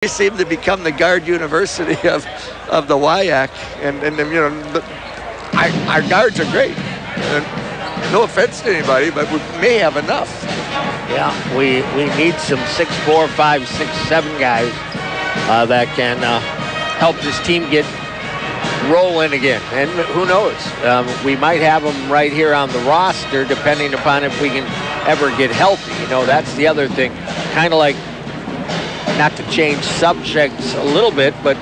We seem to become the guard university of the WIAC, and you know, our guards are great. And no offense to anybody, but we may have enough. Yeah, we need some 6'4", 5', 6'7" guys that can help this team get rolling again. And who knows? We might have them right here on the roster, depending upon if we can ever get healthy. You know, that's the other thing. Kind of like, not to change subjects a little bit, but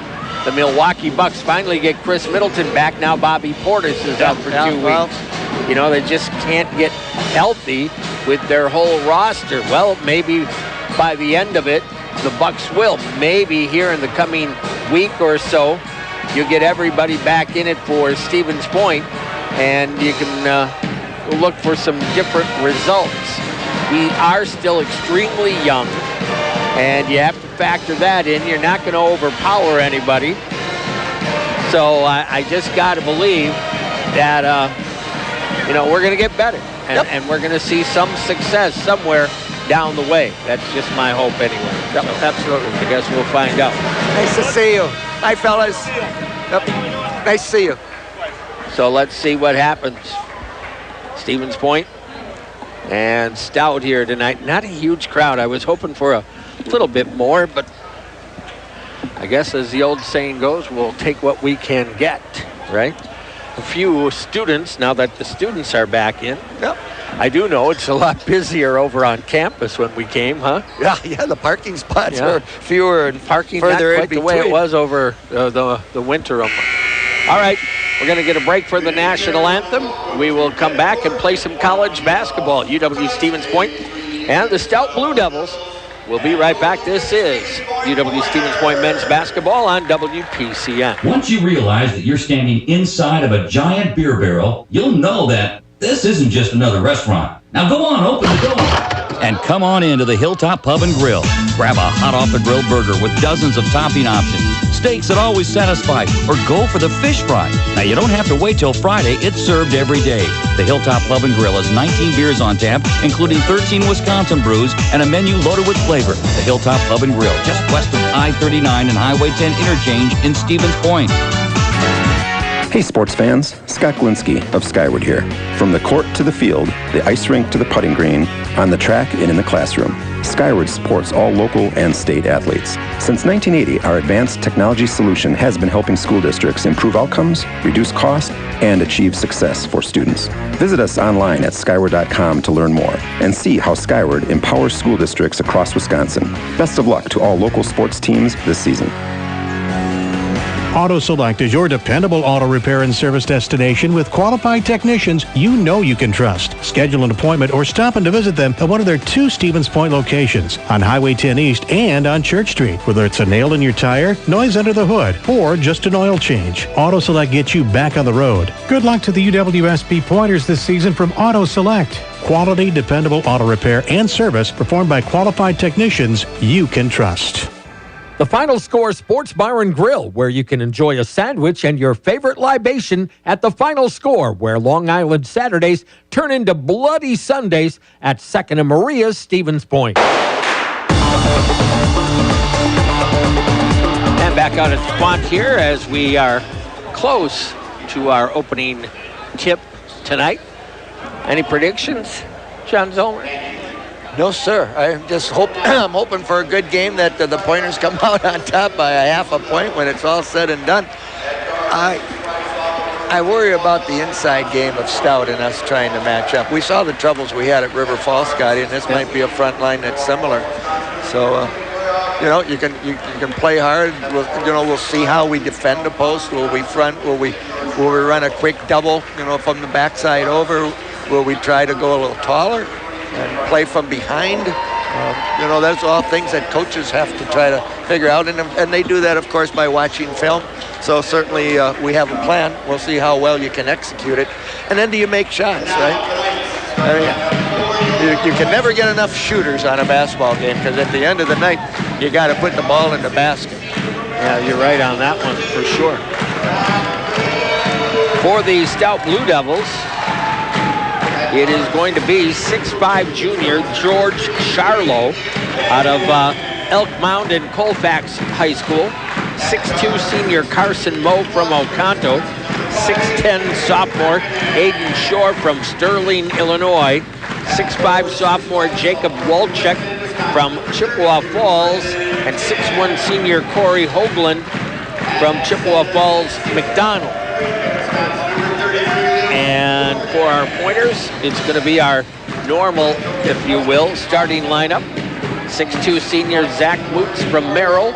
the Milwaukee Bucks finally get Chris Middleton back. Now Bobby Portis is out for 2 weeks. You know, they just can't get healthy with their whole roster. Well, maybe by the end of it, the Bucks will. Maybe here in the coming week or so, you get everybody back in it for Stevens Point, and you can look for some different results. We are still extremely young, and you have to factor that in. You're not going to overpower anybody. So I just got to believe that, you know, we're going to get better. And we're going to see some success somewhere down the way. That's just my hope anyway. Yep, so, absolutely. I guess we'll find out. Nice to see you. Hi, fellas. Yep. Nice to see you. So let's see what happens. Stevens Point and Stout here tonight. Not a huge crowd. I was hoping for a little bit more, but I guess as the old saying goes, we'll take what we can get, right? A few students, now that the students are back in. Yep. I do know it's a lot busier over on campus when we came, huh? Yeah, the parking spots are fewer and parking further not in quite the way it was over the winter. All right, we're going to get a break for the national anthem. We will come back and play some college basketball. UW-Stevens Point and the Stout Blue Devils. We'll be right back. This is UW-Stevens Point men's basketball on WPCN. Once you realize that you're standing inside of a giant beer barrel, you'll know that this isn't just another restaurant. Now go on, open the door. And come on into the Hilltop Pub and Grill. Grab a hot off the grill burger with dozens of topping options, steaks that always satisfy, or go for the fish fry. Now you don't have to wait till Friday, it's served every day. The Hilltop Pub and Grill has 19 beers on tap, including 13 Wisconsin brews and a menu loaded with flavor. The Hilltop Pub and Grill, just west of I-39 and Highway 10 interchange in Stevens Point. Hey sports fans, Scott Glinski of Skyward here. From the court to the field, the ice rink to the putting green, on the track and in the classroom, Skyward supports all local and state athletes. Since 1980, our advanced technology solution has been helping school districts improve outcomes, reduce cost, and achieve success for students. Visit us online at skyward.com to learn more and see how Skyward empowers school districts across Wisconsin. Best of luck to all local sports teams this season. Auto Select is your dependable auto repair and service destination with qualified technicians you know you can trust. Schedule an appointment or stop in to visit them at one of their 2 Stevens Point locations on Highway 10 East and on Church Street. Whether it's a nail in your tire, noise under the hood, or just an oil change, Auto Select gets you back on the road. Good luck to the UWSP Pointers this season from Auto Select. Quality, dependable auto repair and service performed by qualified technicians you can trust. The Final Score Sports Bar and Grill, where you can enjoy a sandwich and your favorite libation at the Final Score, where Long Island Saturdays turn into bloody Sundays at 2nd and Maria's, Stevens Point. And back out at Squant here as we are close to our opening tip tonight. Any predictions, John Zollner? No, sir. I'm hoping for a good game that the Pointers come out on top by a half a point when it's all said and done. I worry about the inside game of Stout and us trying to match up. We saw the troubles we had at River Falls, Scotty, and this might be a front line that's similar. So, you know, you can play hard. We'll see how we defend the post. Will we front? Will we run a quick double? You know, from the backside over. Will we try to go a little taller and play from behind? You know, that's all things that coaches have to try to figure out, and they do that, of course, by watching film. So certainly we have a plan. We'll see how well you can execute it. And then do you make shots, right? I mean, you can never get enough shooters on a basketball game, because at the end of the night, you got to put the ball in the basket. Yeah, you're right on that one for sure. For the Stout Blue Devils, it is going to be 6'5" junior George Charlo out of Elk Mound and Colfax High School. 6'2" senior Carson Moe from Oconto. 6'10" sophomore Aiden Shore from Sterling, Illinois. 6'5" sophomore Jacob Walchuk from Chippewa Falls. And 6'1" senior Corey Hoagland from Chippewa Falls, McDonald. And for our pointers, it's going to be our normal, if you will, starting lineup. 6'2" senior Zach Moots from Merrill.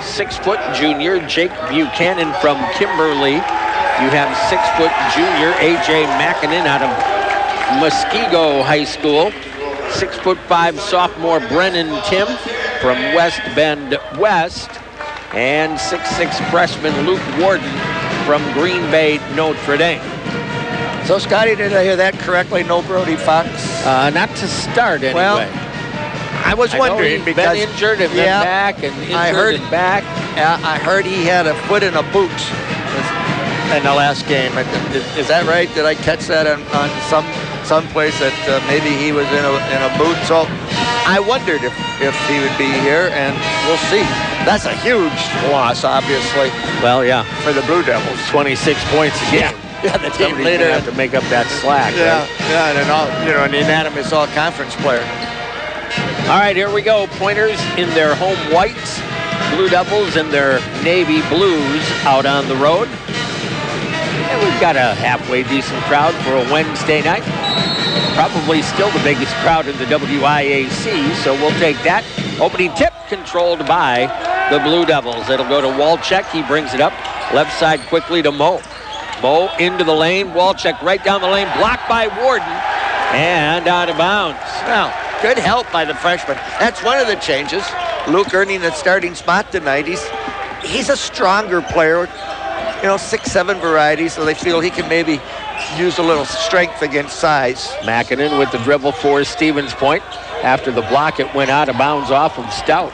6' junior Jake Buchanan from Kimberly. You have 6' junior A.J. Mackinnon out of Muskego High School. 6'5" sophomore Brennan Tim from West Bend West. And 6'6" freshman Luke Warden from Green Bay, Notre Dame. So, Scotty, did I hear that correctly? No Brody Fox? Not to start, anyway. Well, I was wondering he's because been injured and then back and injured and back. Yeah, I heard he had a foot in a boot in the last game. Is that right? Did I catch that on some place that maybe he was in a boot? So I wondered if he would be here, and we'll see. That's a huge loss, obviously. Well, yeah, for the Blue Devils. 26 points a game. Yeah, the team Somebody's leader gonna have to make up that slack. Yeah, right? yeah, and an unanimous all-conference player. All right, here we go. Pointers in their home whites. Blue Devils in their navy blues out on the road. And we've got a halfway decent crowd for a Wednesday night. Probably still the biggest crowd in the WIAC, so we'll take that. Opening tip controlled by the Blue Devils. It'll go to Walchuk. He brings it up. Left side quickly to Moe. Moe into the lane. Walchuk right down the lane. Blocked by Warden. And out of bounds. Now, good help by the freshman. That's one of the changes. Luke earning the starting spot tonight. He's a stronger player. 6'7" variety, so they feel he can maybe use a little strength against size. Mackinnon with the dribble for Stevens Point. After the block, it went out of bounds off of Stout.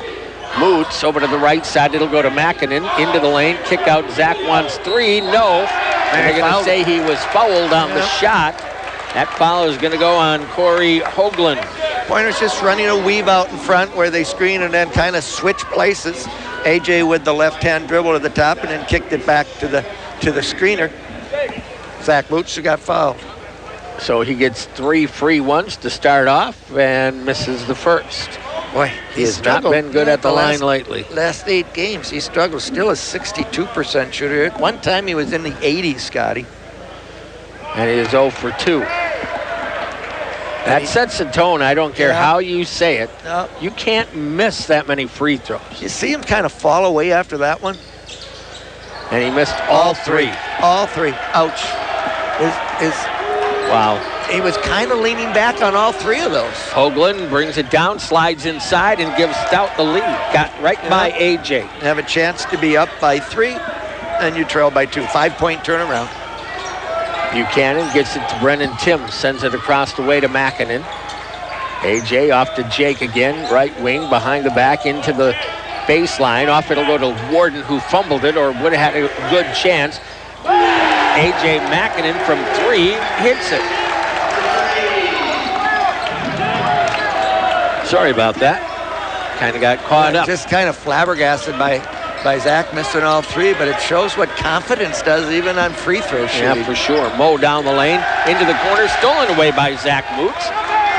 Moots over to the right side. It'll go to Mackinnon. Into the lane. Kick out. Zach wants three. No. And they're going to say he was fouled on the shot. That foul is going to go on Corey Hoagland. Pointers just running a weave out in front where they screen and then kind of switch places. AJ with the left-hand dribble to the top and then kicked it back to the screener. Zach Moots got fouled. So he gets 3 free ones to start off and misses the first. Boy, he has not been good at the line lately. Last 8 games, he struggled. Still a 62% shooter. At one time, he was in the 80s, Scotty. And he is 0 for 2. That sets the tone. I don't care how you say it. No. You can't miss that many free throws. You see him kind of fall away after that one? And he missed all 3. All 3. Ouch. Wow. He was kind of leaning back on all 3 of those. Hoagland brings it down, slides inside, and gives Stout the lead. Got right by AJ. Have a chance to be up by 3, and you trail by 2. 5-point turnaround. Buchanan gets it to Brennan Tim, sends it across the way to Mackinnon. AJ off to Jake again, right wing, behind the back, into the baseline. Off it'll go to Warden, who fumbled it or would have had a good chance. AJ Mackinnon from 3 hits it. Sorry about that. Kind of got caught up. Just kind of flabbergasted by Zach missing all 3, but it shows what confidence does even on free throw shooting. Yeah, for sure. Moe down the lane, into the corner, stolen away by Zach Moots.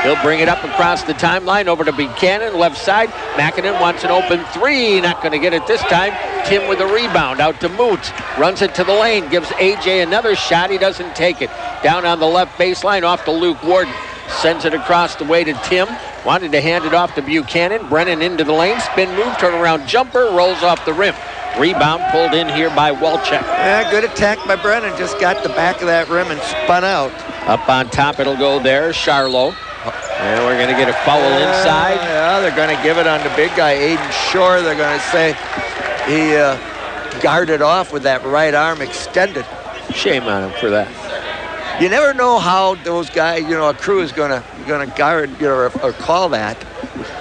He'll bring it up across the timeline over to Buchanan, left side. Mackinnon wants an open 3, not going to get it this time. Tim with a rebound, out to Moots. Runs it to the lane, gives AJ another shot. He doesn't take it. Down on the left baseline, off to Luke Warden. Sends it across the way to Tim. Wanted to hand it off to Buchanan. Brennan into the lane. Spin move, turnaround jumper, rolls off the rim. Rebound pulled in here by Walchuk. Yeah, good attack by Brennan. Just got the back of that rim and spun out. Up on top, it'll go there. Charlo. And we're going to get a foul inside. Yeah, they're going to give it on the big guy, Aiden Shore. They're going to say he guarded off with that right arm extended. Shame on him for that. You never know how those guys, a crew is going to guard, or call that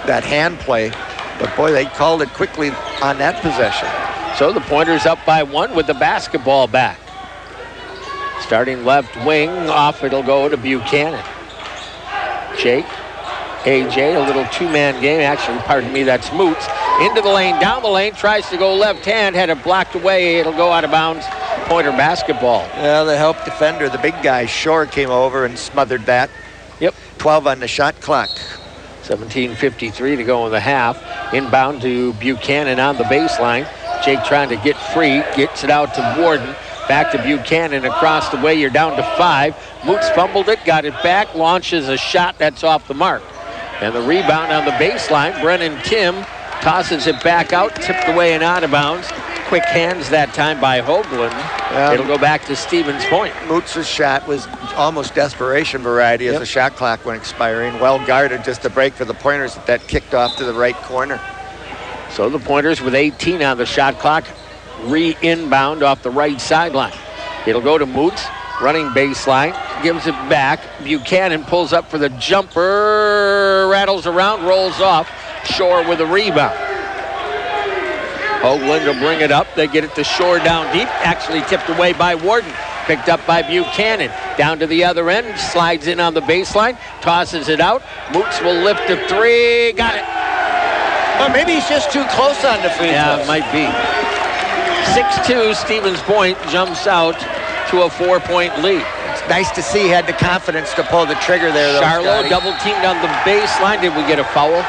hand play. But boy, they called it quickly on that possession. So the Pointers up by 1 with the basketball back. Starting left wing, off it'll go to Buchanan. Jake, AJ, a little 2-man game. Actually, pardon me, that's Moots. Into the lane, down the lane, tries to go left hand, had it blocked away. It'll go out of bounds. Pointer basketball. Yeah, the help defender, the big guy, Shore, came over and smothered that. Yep. 12 on the shot clock. 17:53 to go in the half. Inbound to Buchanan on the baseline. Jake trying to get free, gets it out to Warden. Back to Buchanan across the way. You're down to 5. Moots fumbled it, got it back, launches a shot that's off the mark. And the rebound on the baseline, Brennan Tim tosses it back out, tipped away and out of bounds. Quick hands that time by Hoagland. It'll go back to Stevens Point. Moots' shot was almost desperation variety as the shot clock went expiring. Well guarded, just a break for the Pointers that kicked off to the right corner. So the Pointers with 18 on the shot clock, re-inbound off the right sideline. It'll go to Moots, running baseline, gives it back. Buchanan pulls up for the jumper, rattles around, rolls off. Shore with a rebound. Hoagland will bring it up. They get it to Shore down deep, actually tipped away by Warden. Picked up by Buchanan. Down to the other end, slides in on the baseline, tosses it out. Moots will lift a 3, got it. Or maybe he's just too close on the free throws. Yeah, it might be. 6-2, Stevens Point jumps out to a 4-point lead. It's nice to see he had the confidence to pull the trigger there. Charlo double teamed on the baseline. Did we get a foul?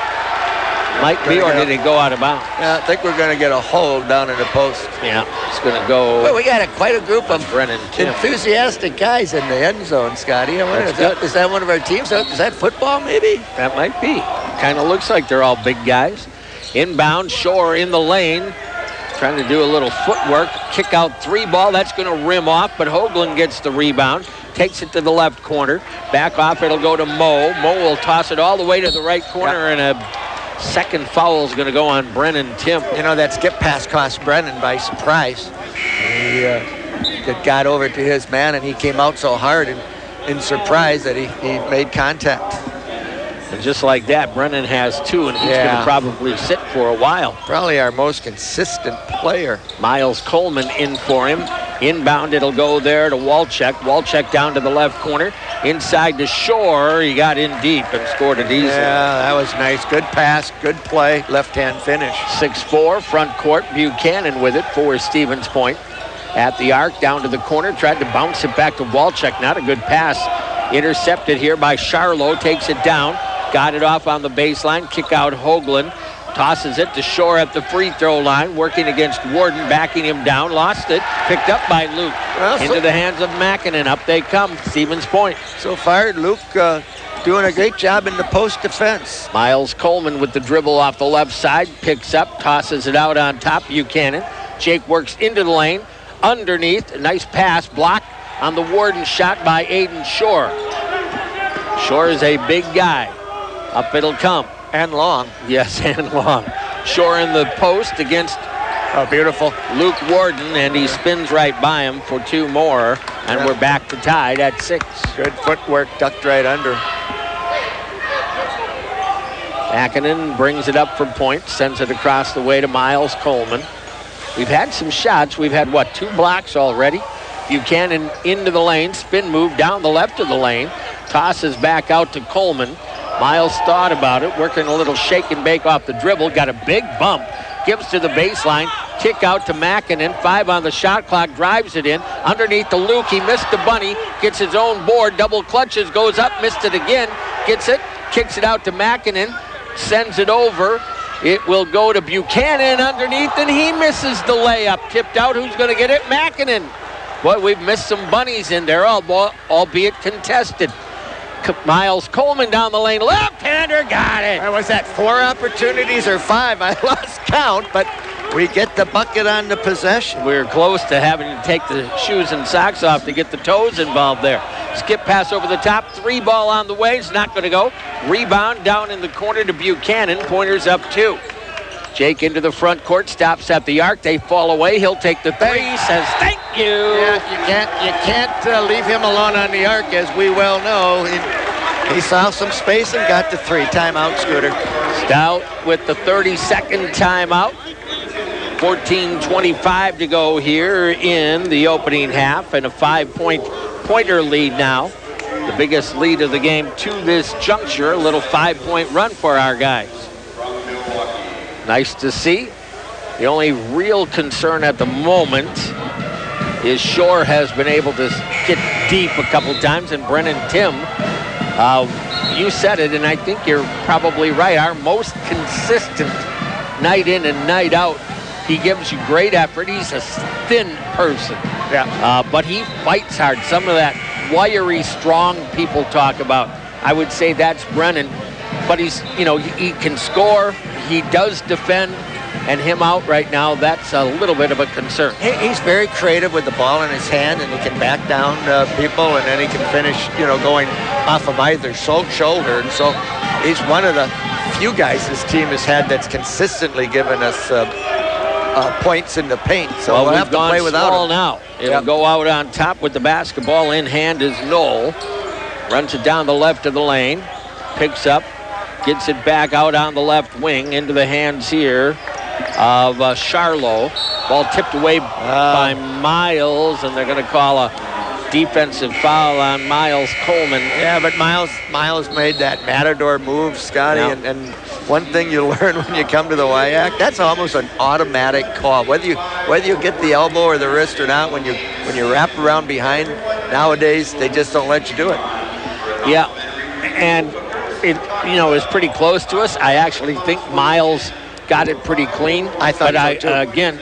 Might be, or did it go out of bounds? Yeah, I think we're going to get a hold down in the post. Yeah, it's going to go. Well, we got quite a group of Brennan Tim. enthusiastic guys in the end zone, Scotty. I wonder, is that one of our teams? Is that football, maybe? That might be. Kind of looks like they're all big guys. Inbound, Shore in the lane. Trying to do a little footwork. Kick out 3 ball. That's going to rim off, but Hoagland gets the rebound. Takes it to the left corner. Back off, it'll go to Mo. Mo will toss it all the way to the right corner, and a second foul is going to go on Brennan Tim. You know, that skip pass cost Brennan by surprise. He got over to his man, and he came out so hard and in surprise that he made contact. And just like that, Brennan has 2, and he's going to probably sit for a while. Probably our most consistent player. Miles Coleman in for him. Inbound, it'll go there to Walczak. Walczak down to the left corner. Inside to Shore. He got in deep and scored it easily. Yeah, that was nice. Good pass, good play, left-hand finish. 6-4, front court. Buchanan with it for Stevens Point. At the arc, down to the corner. Tried to bounce it back to Walczak. Not a good pass. Intercepted here by Charlo. Takes it down. Got it off on the baseline. Kick out Hoagland. Tosses it to Shore at the free throw line. Working against Warden. Backing him down. Lost it. Picked up by Luke. Into the hands of Mackinnon. Up they come. Stevens Point. So far, Luke doing a great job in the post defense. Miles Coleman with the dribble off the left side. Picks up. Tosses it out on top. Buchanan. Jake works into the lane. Underneath. A nice pass. Block on the Warden shot by Aiden Shore. Shore is a big guy. Up it'll come. And long. Yes, and long. Shore in the post against beautiful Luke Warden, and he spins right by him for 2 more. And we're back to tied at 6. Good footwork, ducked right under. Mackinnon brings it up for point, sends it across the way to Miles Coleman. We've had some shots. We've had, 2 blocks already. Buchanan into the lane, spin move down the left of the lane. Tosses back out to Coleman. Miles thought about it, working a little shake and bake off the dribble. Got a big bump. Gives to the baseline. Kick out to Mackinnon. 5 on the shot clock. Drives it in. Underneath to Luke. He missed the bunny. Gets his own board. Double clutches. Goes up. Missed it again. Gets it. Kicks it out to Mackinnon. Sends it over. It will go to Buchanan underneath, and he misses the layup. Tipped out. Who's going to get it? Mackinnon. Boy, we've missed some bunnies in there, albeit contested. Miles Coleman down the lane. Left-hander got it. Was that 4 opportunities or 5? I lost count, but we get the bucket on the possession. We're close to having to take the shoes and socks off to get the toes involved there. Skip pass over the top. 3 ball on the way. It's not going to go. Rebound down in the corner to Buchanan. Pointers up 2. Jake into the front court. Stops at the arc. They fall away. He'll take the 3. Says thank you. Yeah, you can't leave him alone on the arc, as we well know. He saw some space and got the 3. Timeout, Scooter. Stout with the 32nd timeout. 14:25 to go here in the opening half, and a 5-pointer lead now. The biggest lead of the game to this juncture. A little 5-point run for our guys. Nice to see. The only real concern at the moment is Shore has been able to get deep a couple times, and Brennan Tim, you said it, and I think you're probably right. Our most consistent night in and night out. He gives you great effort. He's a thin person. Yeah. But he fights hard. Some of that wiry, strong people talk about, I would say that's Brennan. But he's, he can score. He does defend. And him out right now, that's a little bit of a concern. He's very creative with the ball in his hand, and he can back down people, and then he can finish, going off of either shoulder. And so he's one of the few guys this team has had that's consistently given us points in the paint. So we'll have to play without him. Now. It'll go out on top with the basketball in hand is Knoll. Runs it down the left of the lane. Picks up. Gets it back out on the left wing into the hands here of Charlo. Ball tipped away by Miles, and they're going to call a defensive foul on Miles Coleman. Yeah, but Miles made that Matador move, Scotty, and one thing you learn when you come to the WIAC, that's almost an automatic call. Whether you get the elbow or the wrist or not, when you wrap around behind, nowadays they just don't let you do it. Yeah, and it is pretty close to us. I actually think Miles got it pretty clean. I thought so too. Again,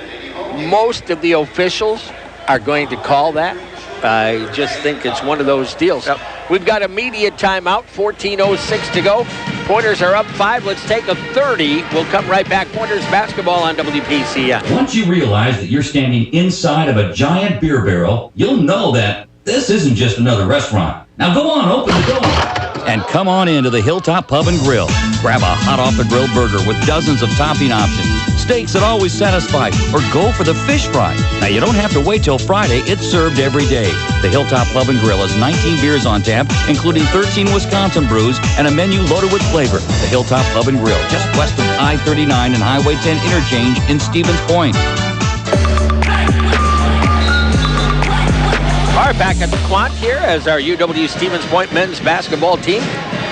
most of the officials are going to call that. I just think it's one of those deals. Yep. We've got immediate timeout, 14:06 to go. Pointers are up 5. Let's take a 30. We'll come right back. Pointers basketball on WPCN. Once you realize that you're standing inside of a giant beer barrel, you'll know that this isn't just another restaurant. Now go on, open the door. And come on into the Hilltop Pub and Grill. Grab a hot off the grill burger with dozens of topping options, steaks that always satisfy, or go for the fish fry. Now you don't have to wait till Friday. It's served every day. The Hilltop Pub and Grill has 19 beers on tap, including 13 Wisconsin brews and a menu loaded with flavor. The Hilltop Pub and Grill, just west of I-39 and Highway 10 interchange in Stevens Point. All right, back at the Quant here as our UW Stevens Point men's basketball team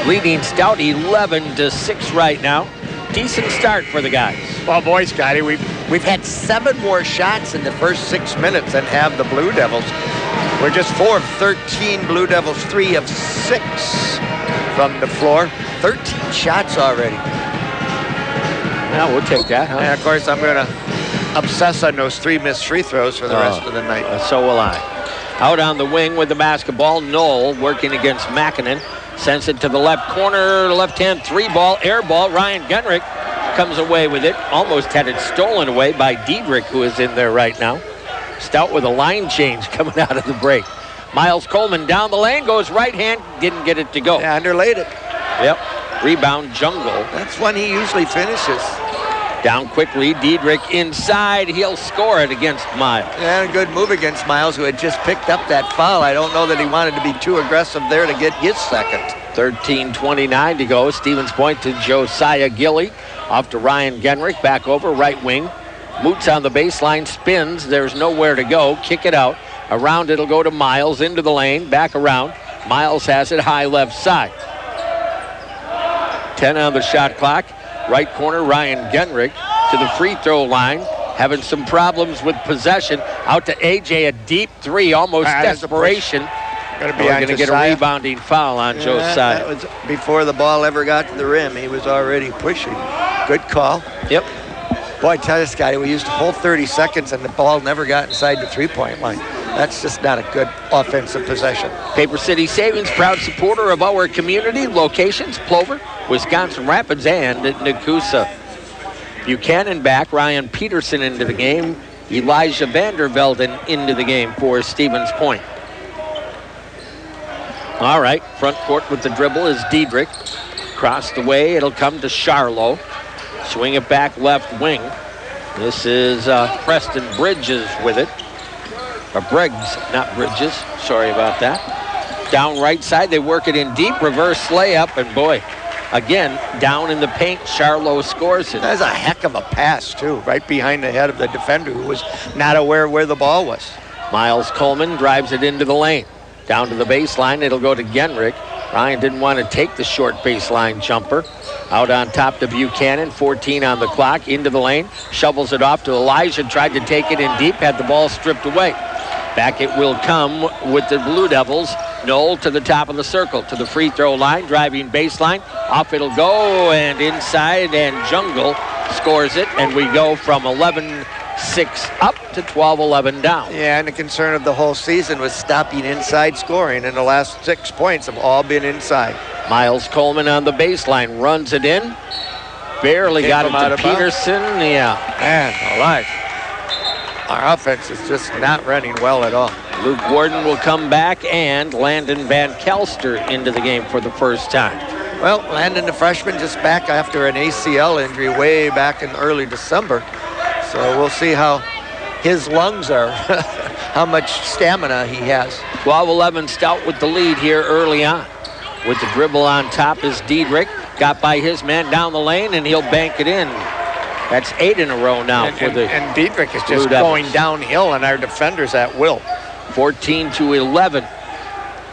leading Stout 11-6 right now. Decent start for the guys. Well, boys, Scotty, we've had 7 more shots in the first 6 minutes than have the Blue Devils. We're just 4 of 13. Blue Devils 3 of 6 from the floor. 13 shots already. Well, we'll take that, huh? And of course, I'm going to obsess on those 3 missed free throws for the rest of the night. So will I. Out on the wing with the basketball, Knoll working against Mackinnon. Sends it to the left corner, left-hand 3-ball, air ball. Ryan Genrich comes away with it. Almost had it stolen away by Diedrich, who is in there right now. Stout with a line change coming out of the break. Miles Coleman down the lane, goes right hand, didn't get it to go. Yeah, underlaid it. Yep. Rebound, Jungle. That's when he usually finishes. Down quickly, Diedrich inside. He'll score it against Miles. Yeah, a good move against Miles, who had just picked up that foul. I don't know that he wanted to be too aggressive there to get his second. 13:29 to go. Stevens Point to Josiah Gilly. Off to Ryan Genrich. Back over, right wing. Moots on the baseline, spins. There's nowhere to go. Kick it out. Around it'll go to Miles. Into the lane. Back around. Miles has it high left side. 10 on the shot clock. Right corner, Ryan Genrich to the free throw line. Having some problems with possession. Out to AJ, a deep 3, almost desperation. We're going to get a rebounding foul on Josiah. That was before the ball ever got to the rim. He was already pushing. Good call. Yep. Boy, I tell you, Scotty, we used a whole 30 seconds and the ball never got inside the three-point line. That's just not a good offensive possession. Paper City Savings, proud supporter of our community. Locations, Plover, Wisconsin Rapids, and Nakusa. Buchanan back, Ryan Peterson into the game. Elijah Vandervelden into the game for Stevens Point. All right, front court with the dribble is Diedrich. Crossed the way, it'll come to Charlo. Swing it back left wing. This is Preston Bridges with it. Or Briggs, not Bridges. Sorry about that. Down right side, they work it in deep. Reverse layup, and boy, again, down in the paint, Charlo scores it. That's a heck of a pass, too, right behind the head of the defender who was not aware where the ball was. Miles Coleman drives it into the lane. Down to the baseline, it'll go to Genrich. Ryan didn't want to take the short baseline jumper. Out on top to Buchanan, 14 on the clock, into the lane, shovels it off to Elijah, tried to take it in deep, had the ball stripped away. Back it will come with the Blue Devils. Knoll to the top of the circle, to the free throw line, driving baseline. Off it'll go, and inside, and Jungle scores it, and we go from 11-6 up to 12-11 down. Yeah, and the concern of the whole season was stopping inside scoring, and the last 6 points have all been inside. Miles Coleman on the baseline, runs it in. Barely got him out of Peterson. Yeah. Man, alive. Our offense is just not running well at all. Luke Warden will come back, and Landon Van Kelster into the game for the first time. Well, Landon, the freshman, just back after an ACL injury way back in early December. So we'll see how his lungs are, how much stamina he has. 12-11 Stout with the lead here early on. With the dribble on top is Diedrich. Got by his man down the lane, and he'll bank it in. That's 8 in a row now and Diedrich is just going downhill, and our defenders at will. 14-11.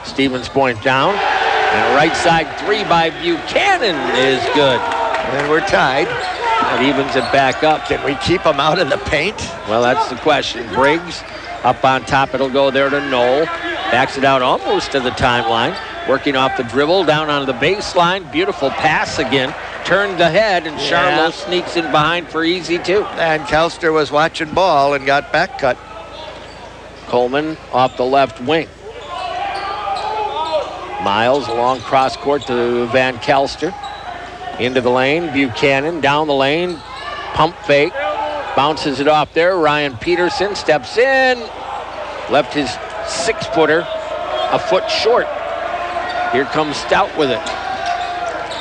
Stevens Point down. And a right side three by Buchanan is good. And we're tied. That evens it back up. Can we keep them out of the paint? Well, that's the question. Briggs up on top. It'll go there to Knoll. Backs it out almost to the timeline. Working off the dribble down on the baseline. Beautiful pass again. Turned the head, and Charlo sneaks in behind for easy too. And Kelster was watching ball and got back cut. Coleman off the left wing. Miles, long cross court to Van Kelster. Into the lane, Buchanan down the lane. Pump fake. Bounces it off there. Ryan Peterson steps in. Left his 6-footer a foot short. Here comes Stout with it.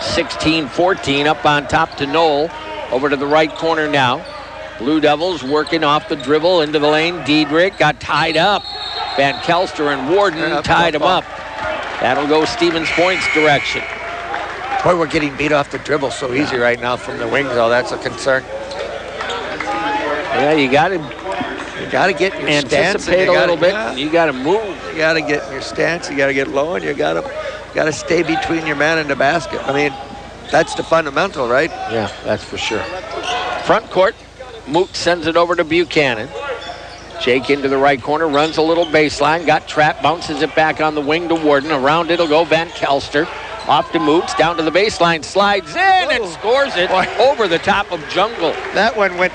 16-14 up on top to Knoll. Over to the right corner now. Blue Devils working off the dribble into the lane. Diedrich got tied up. Van Kelster and Warden tied him up. That'll go Stevens Point's direction. Boy, we're getting beat off the dribble so easy right now from the wings, though. That's a concern. Yeah, you got to get in your stance. Anticipate a little bit. And you got to move. You got to get in your stance. You got to get low, and you got to stay between your man and the basket. I mean, that's the fundamental, right? Yeah, that's for sure. Front court. Moot sends it over to Buchanan. Jake into the right corner, runs a little baseline, got trapped, bounces it back on the wing to Warden. Around it'll go Van Kelster. Off to Moots, down to the baseline, slides in and scores it over the top of Jungle. That one went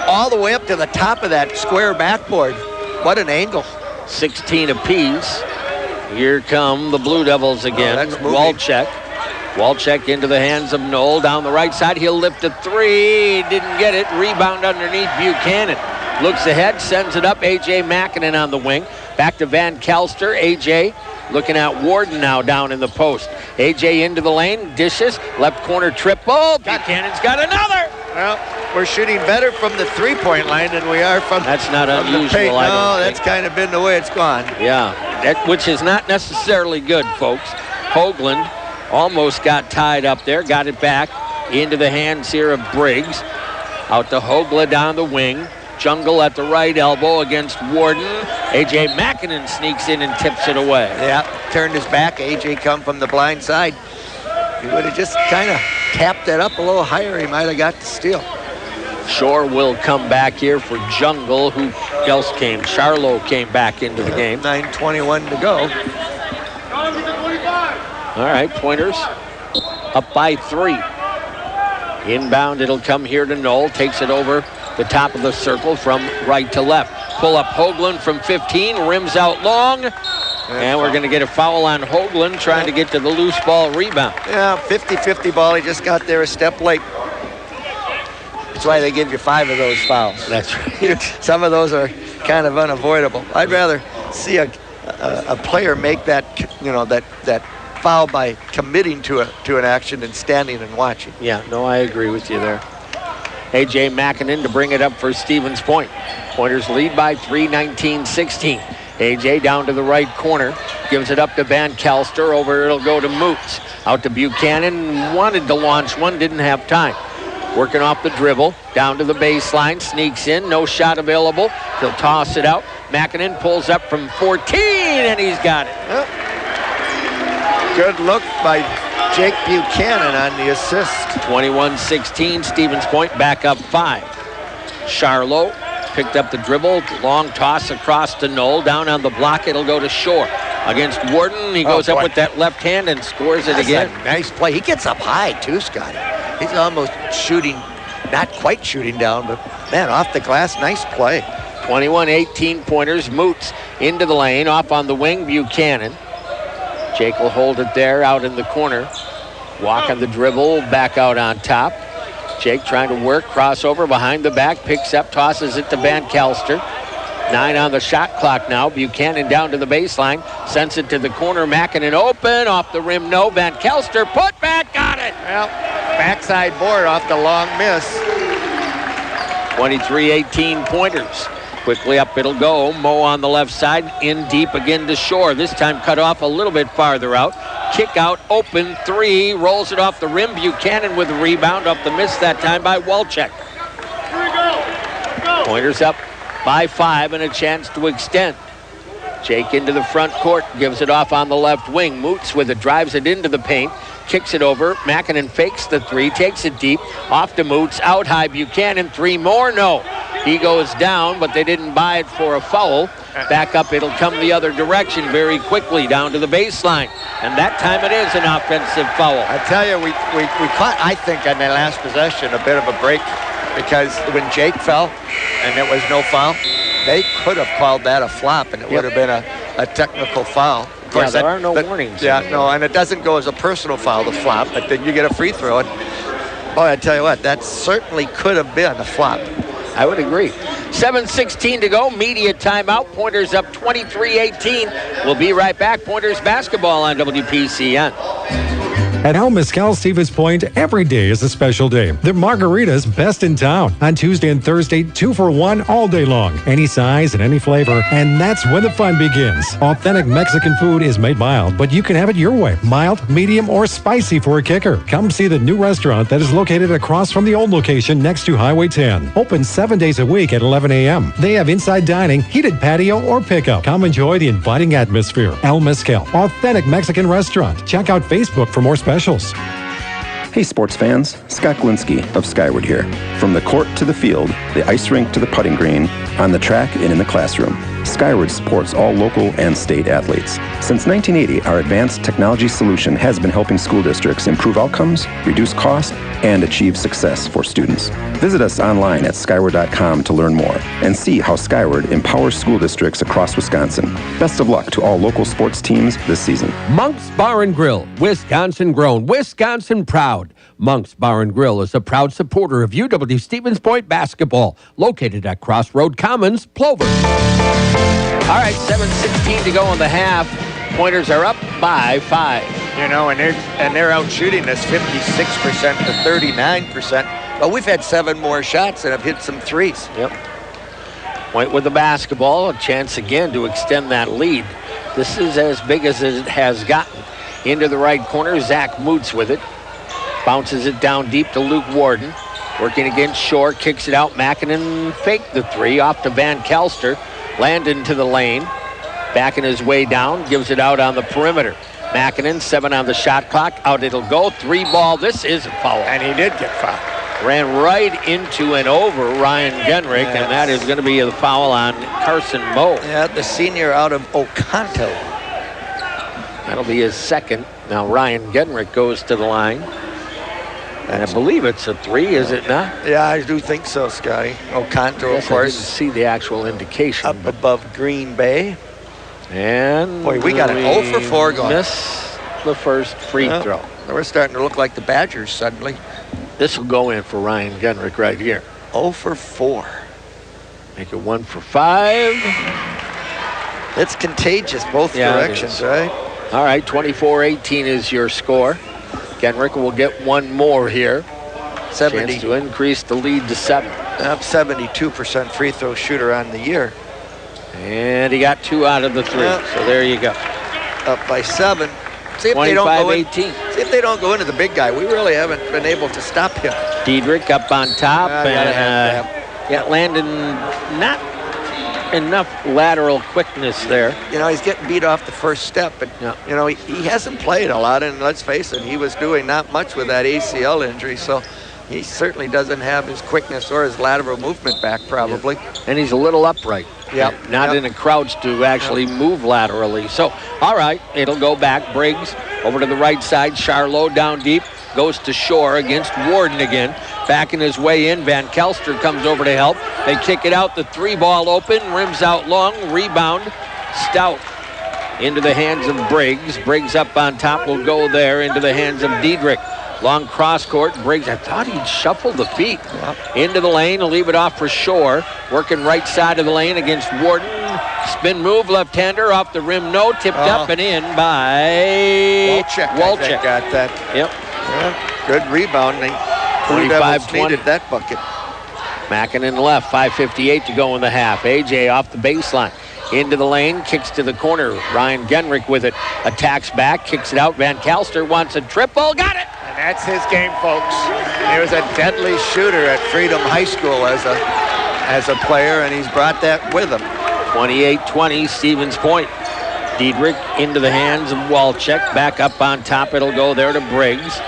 all the way up to the top of that square backboard. What an angle. 16 apiece. Here come the Blue Devils again. Walczak into the hands of Knoll. Down the right side, he'll lift a three. Didn't get it. Rebound underneath Buchanan. Looks ahead, sends it up. A.J. Makinen on the wing. Back to Van Kelster. A.J. looking at Warden now down in the post. A.J. into the lane, dishes. Left corner triple. Buchanan's got another. Well, we're shooting better from the three-point line than we are from That's not unusual, the paint. I don't No, think. that's kind of been the way it's gone. Yeah, which is not necessarily good, folks. Hoagland almost got tied up there. Got it back into the hands here of Briggs. Out to Hogla down the wing. Jungle at the right elbow against Warden. A.J. Makinen sneaks in and tips it away. Yeah, turned his back. A.J. come from the blind side. He would have just kind of tapped that up a little higher. He might have got the steal. Shore will come back here for Jungle. Who else came? Charlo came back into the game. 9:21 to go. All right, Pointers up by 3. Inbound, it'll come here to Knoll. Takes it over the top of the circle from right to left. Pull up Hoagland from 15, rims out long. And we're going to get a foul on Hoagland trying to get to the loose ball rebound. Yeah, 50-50 ball. He just got there a step late. That's why they give you 5 of those fouls. That's right. Some of those are kind of unavoidable. I'd rather see a player make that, that foul by committing to an action than standing and watching. Yeah, no, I agree with you there. A.J. Makinen to bring it up for Stevens Point. Pointers lead by 3, 19-16. A.J. down to the right corner. Gives it up to Van Kelster. Over it'll go to Moots. Out to Buchanan. Wanted to launch one. Didn't have time. Working off the dribble. Down to the baseline. Sneaks in. No shot available. He'll toss it out. Makinen pulls up from 14, and he's got it. Yep. Good look by Jake Buchanan on the assist. 21-16, Stevens Point back up 5. Charlo picked up the dribble, long toss across to Knoll. Down on the block, it'll go to Shore. Against Warden, he goes up with that left hand and scores it again. A nice play. He gets up high too, Scotty. He's almost shooting, not quite shooting down, but man, off the glass, nice play. 21-18 pointers. Moots into the lane, off on the wing, Buchanan. Jake will hold it there out in the corner. Walk on the dribble, back out on top. Jake trying to work, crossover behind the back, picks up, tosses it to Van Kelster. 9 on the shot clock now. Buchanan down to the baseline, sends it to the corner. Mackinnon open, off the rim, no. Van Kelster, put back, got it. Well, backside board off the long miss. 23-18 pointers. Quickly up it'll go. Moe on the left side, in deep again to Shore. This time cut off a little bit farther out. Kick out, open, 3, rolls it off the rim. Buchanan with a rebound off the miss that time by Walczak. Pointers up by 5 and a chance to extend. Jake into the front court, gives it off on the left wing. Moots with it, drives it into the paint, kicks it over. Mackinnon fakes the 3, takes it deep, off to Moots, out high. Buchanan, 3 more, no. He goes down, but they didn't buy it for a foul. Back up, it'll come the other direction very quickly, down to the baseline. And that time it is an offensive foul. I tell you, we caught, I think, on the last possession, a bit of a break, because when Jake fell and it was no foul, they could have called that a flop, and it would have been a technical foul. Of course, there are no warnings. Yeah, no, and it doesn't go as a personal foul, the flop, but then you get a free throw. And, boy, I tell you what, that certainly could have been a flop. I would agree. 7:16 to go. Media timeout. Pointers up 23-18. We'll be right back. Pointers basketball on WPCN. At El Mezcal Stevens Point, every day is a special day. The margarita's best in town. On Tuesday and Thursday, 2 for $1 all day long. Any size and any flavor, and that's when the fun begins. Authentic Mexican food is made mild, but you can have it your way. Mild, medium, or spicy for a kicker. Come see the new restaurant that is located across from the old location next to Highway 10. Open 7 days a week at 11 a.m. They have inside dining, heated patio, or pickup. Come enjoy the inviting atmosphere. El Mezcal, authentic Mexican restaurant. Check out Facebook for more specials. Hey sports fans, Scott Glinski of Skyward here. From the court to the field, the ice rink to the putting green, on the track and in the classroom, Skyward supports all local and state athletes. Since 1980, our advanced technology solution has been helping school districts improve outcomes, reduce cost, and achieve success for students. Visit us online at skyward.com to learn more and see how Skyward empowers school districts across Wisconsin. Best of luck to all local sports teams this season. Monk's Bar and Grill, Wisconsin grown, Wisconsin proud. Monk's Bar and Grill is a proud supporter of UW-Stevens Point basketball, located at Crossroad Commons, Plover. All right, 7:16 to go in the half. Pointers are up by 5. You know, and they're out shooting us 56% to 39%. But we've had 7 more shots and have hit some threes. Yep. Point with the basketball, a chance again to extend that lead. This is as big as it has gotten. Into the right corner, Zach Moots with it. Bounces it down deep to Luke Warden. Working against Shore, kicks it out. Mackinnon faked the 3, off to Van Kelster. Landon to the lane. Backing his way down, gives it out on the perimeter. Mackinnon, 7 on the shot clock. Out it'll go. 3 ball. This is a foul. And he did get fouled. Ran right into and over Ryan Genrick, and that is going to be a foul on Carson Moe. Yeah, the senior out of Oconto. That'll be his second. Now Ryan Genrick goes to the line. And I believe it's a 3, is it not? Yeah, I do think so, Scotty. Oconto, of I course. didn't see the actual indication. Up above Green Bay. And boy, we got an 0 for 4 going. Miss the first free throw. We're starting to look like the Badgers suddenly. This will go in for Ryan Genrick right here. 0 for 4. Make it 1 for 5. It's contagious both directions, right? All right, 24-18 is your score. Genrick will get 1 more here. 70 chance to increase the lead to 7. Up 72% free throw shooter on the year. And he got 2 out of the 3. So there you go. Up by 7. See if they don't go in. 25-18. See if they don't go into the big guy. We really haven't been able to stop him. Diedrich up on top. Yeah, Landon not enough lateral quickness there. You know, he's getting beat off the first step, but, you know, he hasn't played a lot, and let's face it, he was doing not much with that ACL injury, so he certainly doesn't have his quickness or his lateral movement back, probably. Yeah. And he's a little upright. Yep. Not in a crouch to actually move laterally. So, all right, it'll go back. Briggs over to the right side. Charlot down deep. Goes to Shore against Warden again. Backing his way in. Van Kelster comes over to help. They kick it out. The 3-ball open. Rims out long. Rebound. Stout into the hands of Briggs. Briggs up on top will go there into the hands of Diedrich. Long cross court. Briggs, I thought he'd shuffle the feet. Into the lane. Leave it off for Shore. Working right side of the lane against Warden. Spin move. Left-hander off the rim. No. Tipped up and in by Walchek. Got that. Yep. Yeah, good rebounding. 25-20. Needed that bucket. Mackinnon left. 5:58 to go in the half. AJ off the baseline. Into the lane, kicks to the corner. Ryan Genrich with it. Attacks back, kicks it out. Van Kelster wants a triple. Got it! And that's his game, folks. He was a deadly shooter at Freedom High School as a player, and he's brought that with him. 28-20, Stevens Point. Diedrich into the hands of Walchek. Back up on top. It'll go there to Briggs.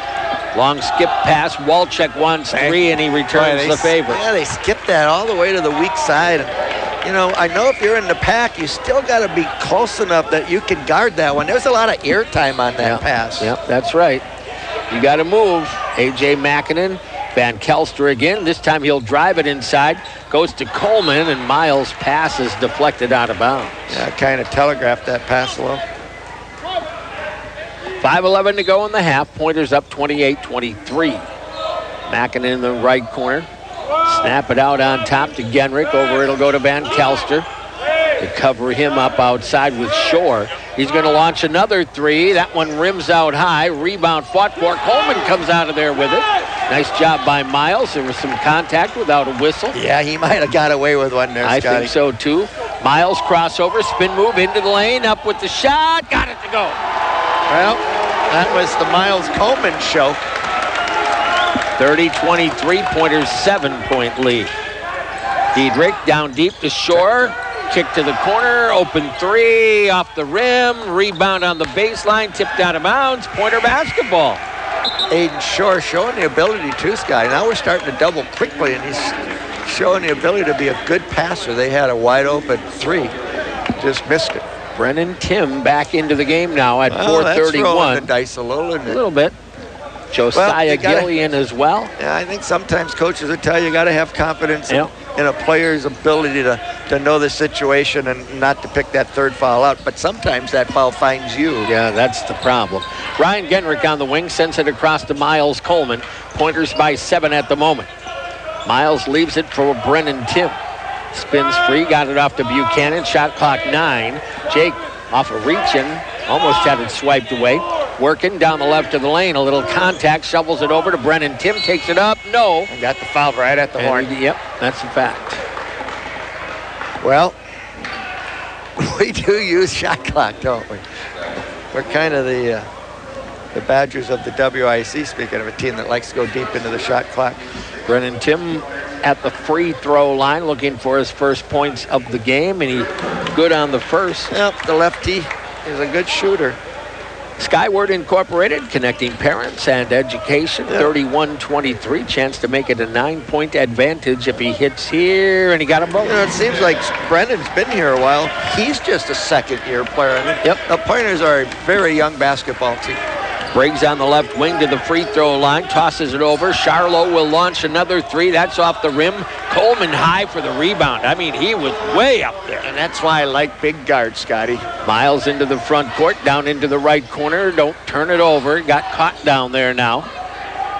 Long skip pass. Walchek wants 3, and he returns the favor. Yeah, they skipped that all the way to the weak side. You know, I know if you're in the pack, you still got to be close enough that you can guard that one. There's a lot of air time on that pass. Yep, that's right. You got to move. A.J. Mackinnon, Van Kelster again. This time he'll drive it inside. Goes to Coleman, and Miles' pass is deflected out of bounds. Yeah, kind of telegraphed that pass a little. 5:11 to go in the half. Pointers up 28-23. Mackinnon in the right corner. Snap it out on top to Genrich. Over it'll go to Van Kelster. They cover him up outside with Shore. He's going to launch another 3. That one rims out high. Rebound fought for. Coleman comes out of there with it. Nice job by Miles. There was some contact without a whistle. Yeah, he might have got away with one there, Scotty. I think so, too. Miles crossover, spin move into the lane, up with the shot. Got it to go. Well, that was the Miles Coleman show. 30-23, Pointers 7-point lead. Diedrich down deep to Shore. Kick to the corner, open 3, off the rim, rebound on the baseline, tipped out of bounds, Pointer basketball. Aiden Shore showing the ability too, Scotty. Now we're starting to double quickly, and he's showing the ability to be a good passer. They had a wide open 3, just missed it. Brennan Tim back into the game now at 4:31. That's rolling the dice a little, isn't it? A little bit. Josiah Gillian as well. Yeah, I think sometimes coaches will tell you got to have confidence in a player's ability to know the situation and not to pick that third foul out. But sometimes that foul finds you. Yeah, that's the problem. Ryan Genrich on the wing sends it across to Miles Coleman. Pointers by 7 at the moment. Miles leaves it for Brennan Tim. Spins free, got it off to Buchanan. Shot clock 9. Jake off a reach-in, almost had it swiped away. Working down the left of the lane, a little contact, shovels it over to Brennan. Tim takes it up, no. And got the foul right at the horn. Yep, that's a fact. Well, we do use shot clock, don't we? We're kind of the Badgers of the WIC, speaking of a team that likes to go deep into the shot clock. Brennan Tim at the free throw line, looking for his first points of the game, and he good on the first. Yep, the lefty is a good shooter. Skyward Incorporated, connecting parents and education. 31-23, chance to make it a 9-point advantage if he hits here, and he got a both. You know, it seems like Brennan's been here a while. He's just a second-year player. I mean, the Pointers are a very young basketball team. Briggs on the left wing to the free throw line, tosses it over. Charlot will launch another 3. That's off the rim. Coleman high for the rebound. I mean, he was way up there. And that's why I like big guards, Scotty. Miles into the front court, down into the right corner. Don't turn it over. Got caught down there now.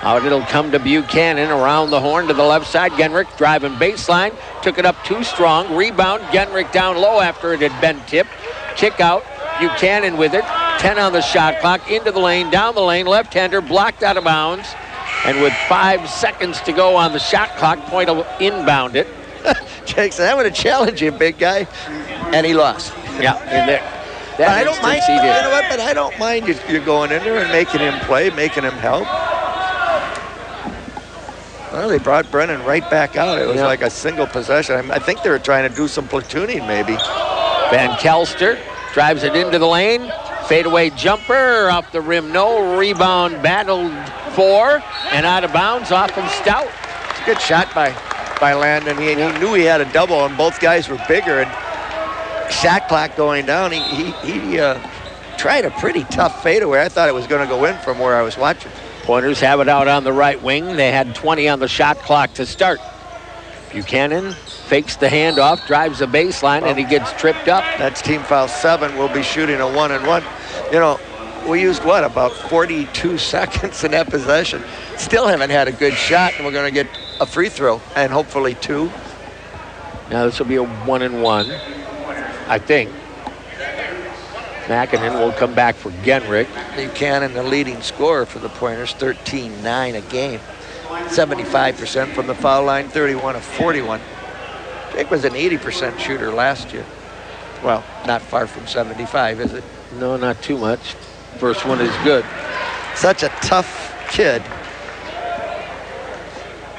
Out it'll come to Buchanan around the horn to the left side. Genrich driving baseline. Took it up too strong. Rebound. Genrich down low after it had been tipped. Kick out. Buchanan with it. 10 on the shot clock. Into the lane. Down the lane. Left-hander blocked out of bounds. And with 5 seconds to go on the shot clock, Point will inbound it. Jake said, I'm going to challenge you, big guy. And he lost. Yeah, in there. But I don't mind. You know what? But I don't mind you going in there and making him play, making him help. Well, they brought Brennan right back out. It was like a single possession. I think they were trying to do some platooning maybe. Van Kelster drives it into the lane. Fadeaway jumper off the rim. No rebound battled for and out of bounds off of Stout. It's a good shot by Landon. He knew he had a double and both guys were bigger. And shot clock going down. He tried a pretty tough fadeaway. I thought it was going to go in from where I was watching. Pointers have it out on the right wing. They had 20 on the shot clock to start. Buchanan fakes the handoff, drives the baseline, and he gets tripped up. That's team foul 7. We'll be shooting a 1-and-1. You know, we used, about 42 seconds in that possession. Still haven't had a good shot, and we're going to get a free throw, and hopefully 2. Now this will be a 1-and-1, I think. Mackinnon will come back for Genrich. Buchanan, the leading scorer for the Pointers, 13-9 a game. 75% from the foul line, 31 of 41. Jake was an 80% shooter last year. Well, not far from 75, is it? No, not too much. First one is good. Such a tough kid.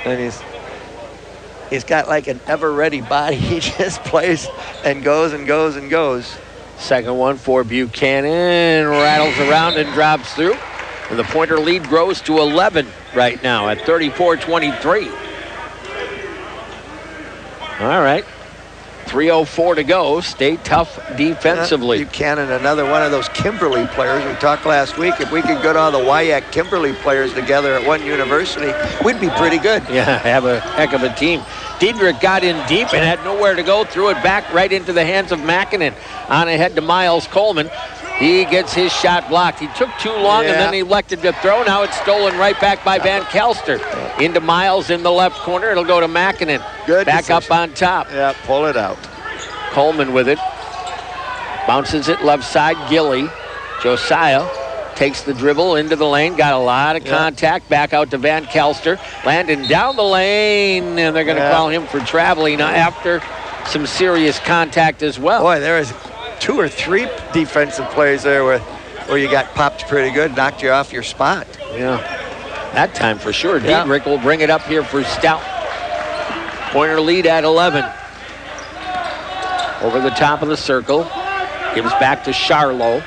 And he's got like an ever-ready body. He just plays and goes and goes and goes. Second one for Buchanan, rattles around and drops through. And the Pointer lead grows to 11 right now at 34-23. All right, 3:04 to go. Stay tough defensively. Buchanan, another one of those Kimberly players. We talked last week. If we could get all the WIAC Kimberly players together at one university, we'd be pretty good. Yeah, have a heck of a team. Diedrich got in deep and had nowhere to go. Threw it back right into the hands of Mackinnon. On ahead to Miles Coleman. He gets his shot blocked. He took too long and then he elected to throw. Now it's stolen right back by Van Kelster. Into Miles in the left corner. It'll go to Mackinnon. Good back decision. Up on top. Yeah, pull it out. Coleman with it. Bounces it left side. Gilly. Josiah takes the dribble into the lane. Got a lot of contact. Back out to Van Kelster. Landon down the lane. And they're going to call him for traveling after some serious contact as well. Boy, there is 2 or 3 defensive plays there where you got popped pretty good, knocked you off your spot. Yeah, that time for sure. Diedrich will bring it up here for Stout. Pointer lead at 11. Over the top of the circle. Gives back to Charlo.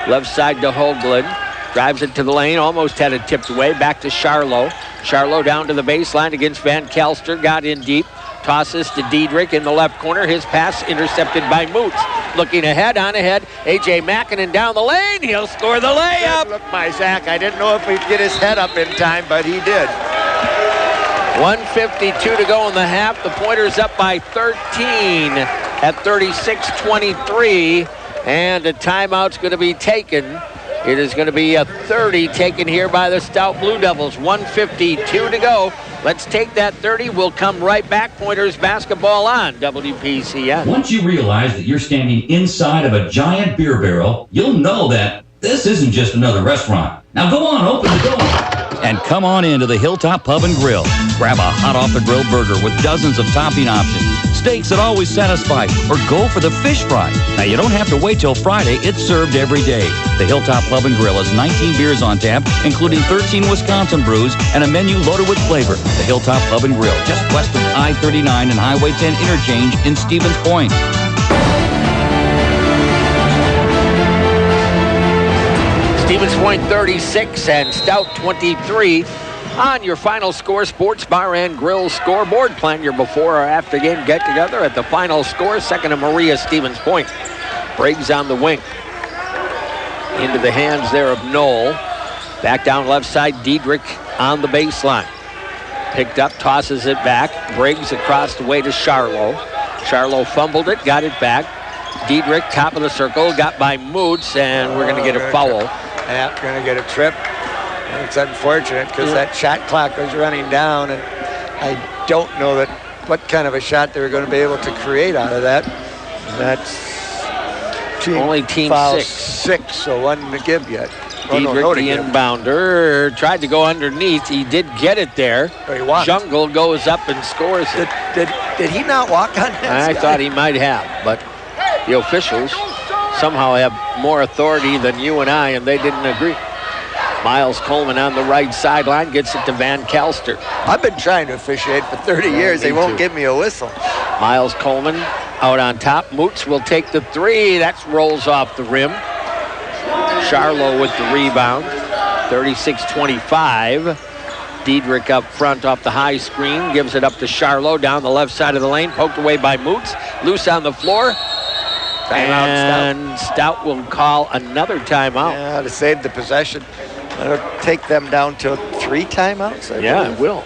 Left side to Hoagland. Drives it to the lane. Almost had it tipped away. Back to Charlo. Charlo down to the baseline against Van Kelster. Got in deep. Tosses to Diedrich in the left corner. His pass intercepted by Moots. Looking ahead, on ahead. A.J. Mackinnon down the lane. He'll score the layup. Look by Zach. I didn't know if he'd get his head up in time, but he did. 1:52 to go in the half. The Pointers up by 13 at 36-23. And a timeout's going to be taken. It is going to be a 30 taken here by the Stout Blue Devils. 1:52 to go. Let's take that 30. We'll come right back. Pointers basketball on WPCN. Once you realize that you're standing inside of a giant beer barrel, you'll know that this isn't just another restaurant. Now go on, open the door. And come on into the Hilltop Pub and Grill. Grab a hot off the grill burger with dozens of topping options, steaks that always satisfy, or go for the fish fry. Now you don't have to wait till Friday. It's served every day. The Hilltop Pub and Grill has 19 beers on tap, including 13 Wisconsin brews and a menu loaded with flavor. The Hilltop Pub and Grill, just west of I-39 and Highway 10 interchange in Stevens Point. Stevens Point 36 and Stout 23 on your final score sports bar and grill scoreboard. Plan your before or after game get together at the final score. Second to Maria Stevens Point. Briggs on the wing. Into the hands there of Knoll. Back down left side, Diedrich on the baseline. Picked up, tosses it back. Briggs across the way to Charlo. Charlo fumbled it, got it back. Diedrich, top of the circle, got by Moots, and we're going to get a foul. Yeah, going to get a trip. And it's unfortunate because that shot clock was running down, and I don't know what kind of a shot they were going to be able to create out of that. That's only team foul 6, so one to give yet. Diedrich, the inbounder, tried to go underneath. He did get it there. He walked. Jungle goes up and scores it. Did he not walk on that? I thought he might have, but the officials somehow have more authority than you and I, and they didn't agree. Miles Coleman on the right sideline gets it to Van Kelster. I've been trying to officiate for 30 years. They won't give me a whistle. Miles Coleman out on top. Moots will take the three. That rolls off the rim. Charlo with the rebound. 36-25. Diedrich up front off the high screen. Gives it up to Charlo down the left side of the lane. Poked away by Moots. Loose on the floor. Timeout, and Stout will call another timeout. Yeah, to save the possession. It'll take them down to 3 timeouts. I believe. It will.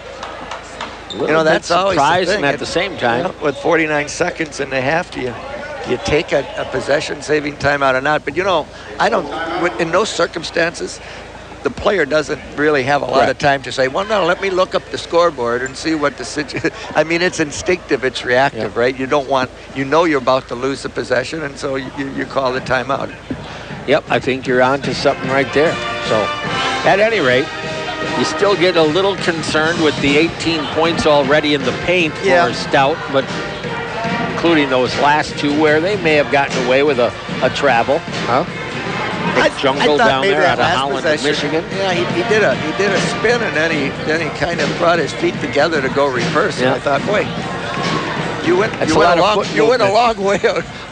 That's always surprising at the same time. With 49 seconds in the half, do you take a possession-saving timeout or not? But, I don't, in those circumstances, the player doesn't really have a lot of time to say, well, no, let me look up the scoreboard and see what the situation. I mean, it's instinctive, it's reactive, right? You don't want, you're about to lose the possession, and so you call the timeout. Yep, I think you're on to something right there. So, at any rate, you still get a little concerned with the 18 points already in the paint for Stout, but including those last 2 where they may have gotten away with a travel. Huh? Jungle down there out of Holland, Michigan. Yeah, he did a spin, and then he kind of brought his feet together to go reverse. And I thought, boy, you went a long way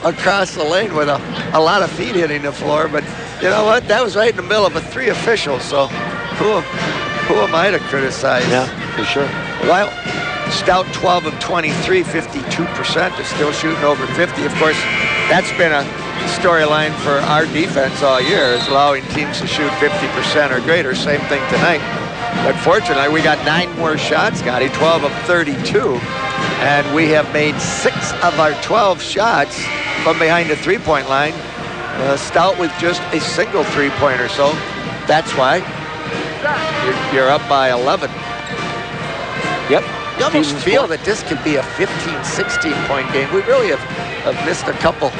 across the lane with a lot of feet hitting the floor. But you know what? That was right in the middle of a 3 officials. So who am I to criticize? Yeah, for sure. Well, Stout 12 of 23, 52%, is still shooting over 50. Of course, that's been a storyline for our defense all year, is allowing teams to shoot 50% or greater. Same thing tonight. But fortunately, we got 9 more shots, Scotty, 12 of 32. And we have made 6 of our 12 shots from behind the three-point line. Stout with just a single three-pointer. So that's why you're up by 11. Yep. You almost feel that this could be a 15, 16-point game. We really have missed a couple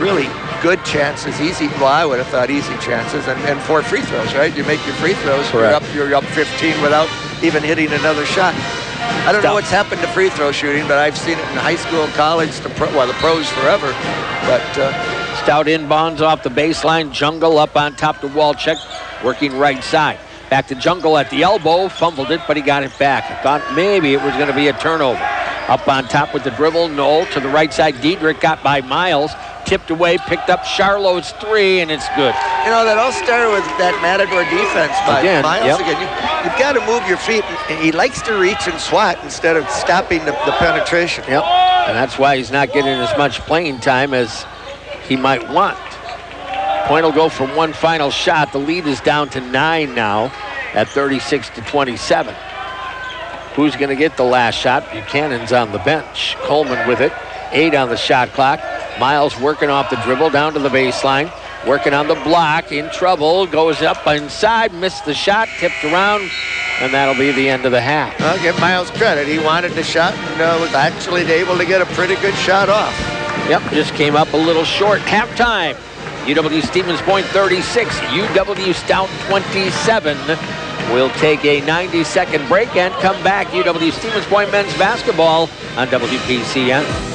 really good chances, well, I would have thought easy chances, and 4 free throws, right? You make your free throws, you're up 15 without even hitting another shot. I don't know what's happened to free throw shooting, but I've seen it in high school, college, the pros forever. But Stout inbounds off the baseline. Jungle up on top to Walchuk, working right side. Back to Jungle at the elbow, fumbled it, but he got it back. I thought maybe it was going to be a turnover. Up on top with the dribble, Knoll to the right side. Diedrich got by Miles. Tipped away, picked up Charlo's 3, and it's good. That all started with that Matador defense by Miles again. You've got to move your feet. He likes to reach and swat instead of stopping the penetration. Yep, and that's why he's not getting as much playing time as he might want. Point will go for one final shot. The lead is down to 9 now at 36-27. Who's going to get the last shot? Buchanan's on the bench. Coleman with it. 8 on the shot clock. Miles working off the dribble down to the baseline. Working on the block. In trouble. Goes up inside. Missed the shot. Tipped around. And that'll be the end of the half. I'll give Miles credit. He wanted the shot and was actually able to get a pretty good shot off. Yep, just came up a little short. Halftime. UW-Stevens Point 36. UW-Stout 27. We'll take a 90-second break and come back. UW-Stevens Point men's basketball on WPCN.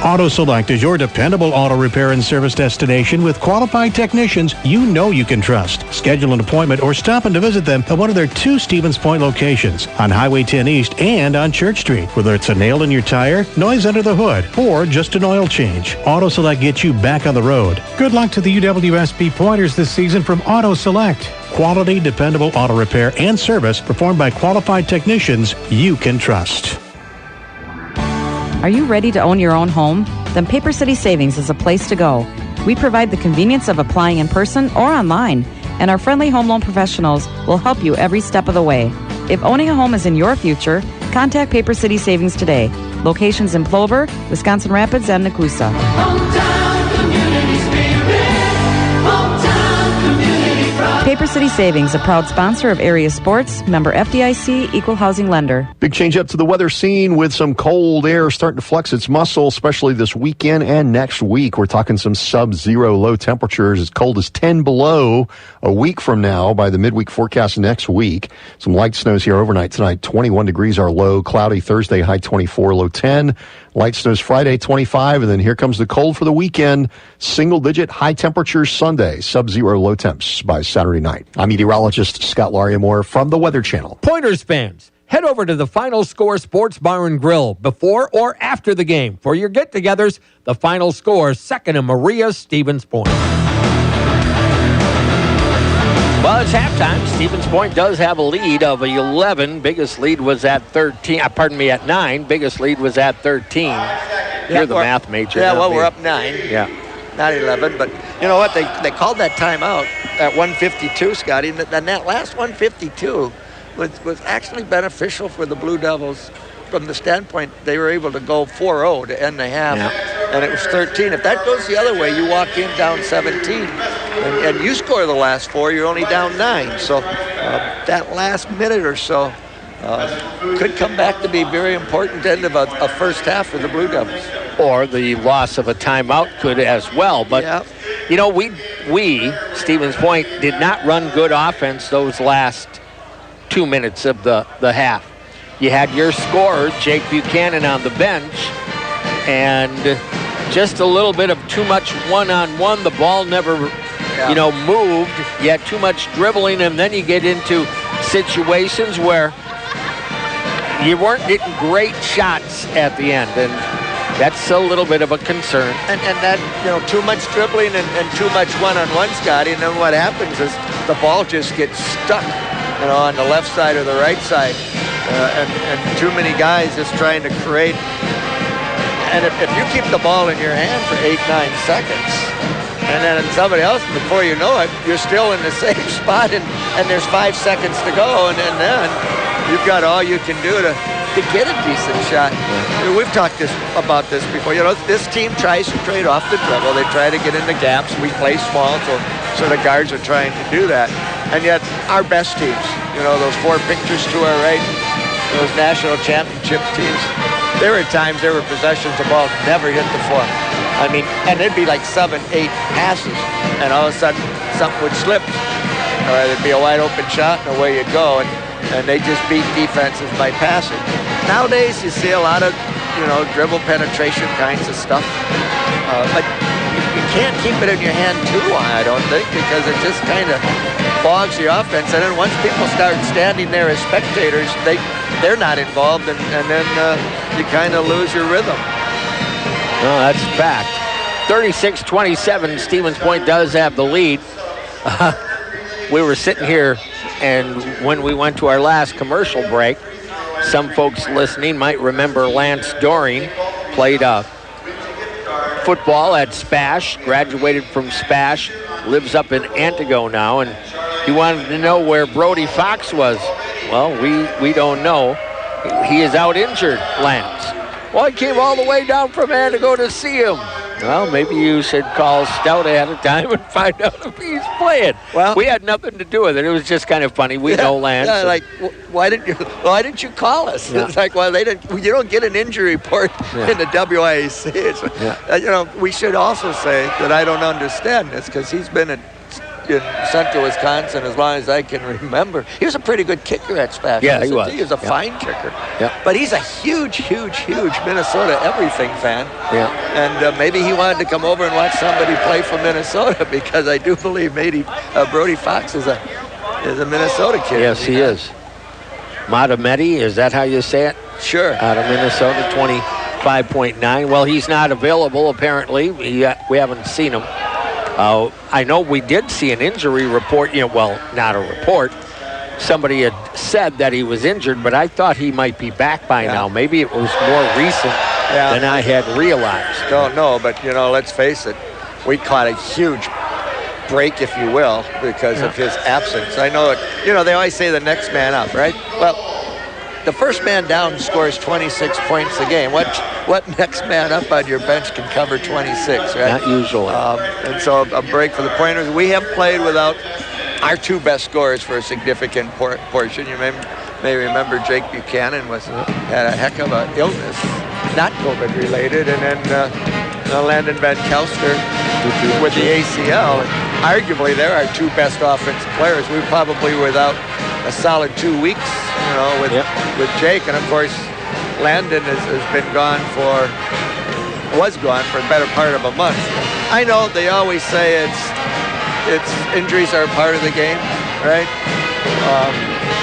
Auto Select is your dependable auto repair and service destination with qualified technicians you can trust. Schedule an appointment or stop in to visit them at one of their 2 Stevens Point locations on Highway 10 East and on Church Street. Whether it's a nail in your tire, noise under the hood, or just an oil change, Auto Select gets you back on the road. Good luck to the UWSP Pointers this season from Auto Select. Quality, dependable auto repair and service performed by qualified technicians you can trust. Are you ready to own your own home? Then Paper City Savings is a place to go. We provide the convenience of applying in person or online, and our friendly home loan professionals will help you every step of the way. If owning a home is in your future, contact Paper City Savings today. Locations in Plover, Wisconsin Rapids, and Nakusa. Hometown community spirit. Hometown community pride. Paper City Savings, a proud sponsor of area sports, member FDIC, equal housing lender. Big change up to the weather scene with some cold air starting to flex its muscle, especially this weekend and next week. We're talking some sub-zero low temperatures, as cold as 10 below a week from now by the midweek forecast next week. Some light snows here overnight tonight. 21 degrees our low, cloudy Thursday, high 24, low 10. Light snows Friday, 25, and then here comes the cold for the weekend. Single-digit high temperatures Sunday, sub-zero low temps by Saturday night. I'm meteorologist Scott Lariamore from the Weather Channel. Pointers fans, head over to the Final Score Sports Bar and Grill before or after the game for your get-togethers. The Final Score, 2nd and Maria, Stevens Point. Well, it's halftime. Stevens Point does have a lead of 11. Biggest lead was at 13. At 9. Biggest lead was at 13. You're the math major. Yeah, well, me. we're up 9. Yeah. Not 11, but you know what? They called that timeout at 152, Scotty, and that last 152 was actually beneficial for the Blue Devils from the standpoint they were able to go 4-0 to end the half, and it was 13. If that goes the other way, you walk in down 17, and you score the last 4, you're only down 9. So that last minute or so could come back to be very important end of a first half for the Blue Devils. Or the loss of a timeout could as well. But, you know, we Stevens Point, did not run good offense those last 2 minutes of the half. You had your scorer, Jake Buchanan, on the bench, and just a little bit of too much one-on-one. The ball never, moved. You had too much dribbling, and then you get into situations where you weren't getting great shots at the end, and that's a little bit of a concern. And that, too much dribbling and too much one-on-one, Scotty, and then what happens is the ball just gets stuck, on the left side or the right side. And too many guys just trying to create. And if you keep the ball in your hand for 8-9 seconds, and then somebody else, before you know it, you're still in the same spot, and there's 5 seconds to go, and then you've got all you can do to get a decent shot. We've talked about this before. This team tries to trade off the dribble. They try to get in the gaps. We play small, so the guards are trying to do that. And yet, our best teams, those 4 pictures to our right, those national championship teams, there were possessions the ball never hit the floor. I mean, and it'd be like 7-8 passes, and all of a sudden something would slip, or there'd be a wide open shot, and away you go, and they just beat defenses by passing. Nowadays, you see a lot of, dribble penetration kinds of stuff, but you can't keep it in your hand too long, I don't think, because it just kind of bogs your offense, and then once people start standing there as spectators, they're not involved, and then you kind of lose your rhythm. No, that's a fact. 36-27, Stevens Point does have the lead. We were sitting here, and when we went to our last commercial break, some folks listening might remember Lance Doring played football at Spash, graduated from Spash, lives up in Antigo now, and he wanted to know where Brody Fox was. Well, we don't know. He is out injured, Lance. Well, he came all the way down from Antigo to see him. Well, maybe you should call Stout ahead of time and find out if he's playing. Well, we had nothing to do with it. It was just kind of funny. We know Lance. Yeah, like, why didn't you call us? Yeah. It's like, well, you don't get an injury report in the WIAC. We should also say that I don't understand this because he's been in Central Wisconsin as long as I can remember. He was a pretty good kicker at Spash. Yeah, he was. He was a fine kicker. Yeah. But he's a huge Minnesota everything fan. Yeah. And maybe he wanted to come over and watch somebody play for Minnesota because I do believe maybe Brody Fox is a Minnesota kid. Yes, he is. Matameti, is that how you say it? Sure. Out of Minnesota, 25.9. Well, he's not available apparently. We haven't seen him. I know we did see an injury report, not a report. Somebody had said that he was injured, but I thought he might be back by now. Maybe it was more recent than I had realized. Don't know, but, let's face it. We caught a huge break, if you will, because of his absence. I know it. They always say the next man up, right? Well, the first man down scores 26 points a game. What next man up on your bench can cover 26, right? Not usually. And so a break for the Pointers. We have played without our 2 best scorers for a significant portion. You may remember Jake Buchanan had a heck of an illness, not COVID related, and then Landon Van Kelster with the ACL. And arguably, they're our 2 best offensive players. We probably were without a solid 2 weeks, with Jake, and of course Landon was gone for a better part of a month. I know they always say it's injuries are part of the game, right?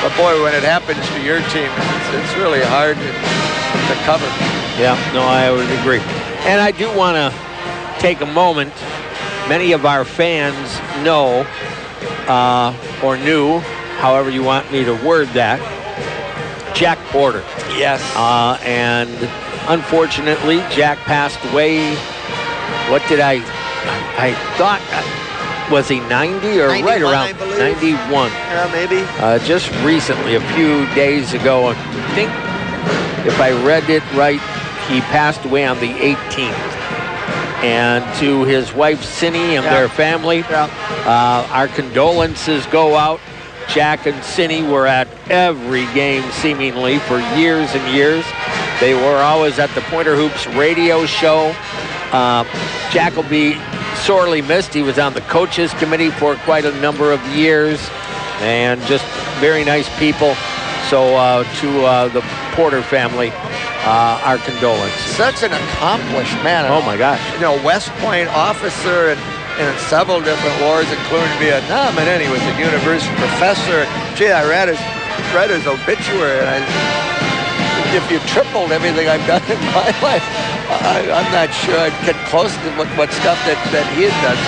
But boy, when it happens to your team, it's really hard to cover. Yeah, no, I would agree. And I do want to take a moment. Many of our fans know or knew, however you want me to word that, Jack Porter. Yes. And unfortunately, Jack passed away. What did I thought, was he 90 or 91, right around I believe. 91? Yeah, maybe. Just recently, a few days ago, I think if I read it right, he passed away on the 18th. And to his wife, Cindy, and their family, our condolences go out. Jack and Cindy were at every game, seemingly, for years and years. They were always at the Pointer Hoops radio show. Jack will be sorely missed. He was on the coaches committee for quite a number of years, and just very nice people. So to the Porter family, our condolences. Such an accomplished man. Oh my gosh. You know, West Point officer and in several different wars, including Vietnam, and then he was a university professor. Gee, I read his obituary, and if you tripled everything I've done in my life, I'm not sure I'd get close to what stuff that he had done.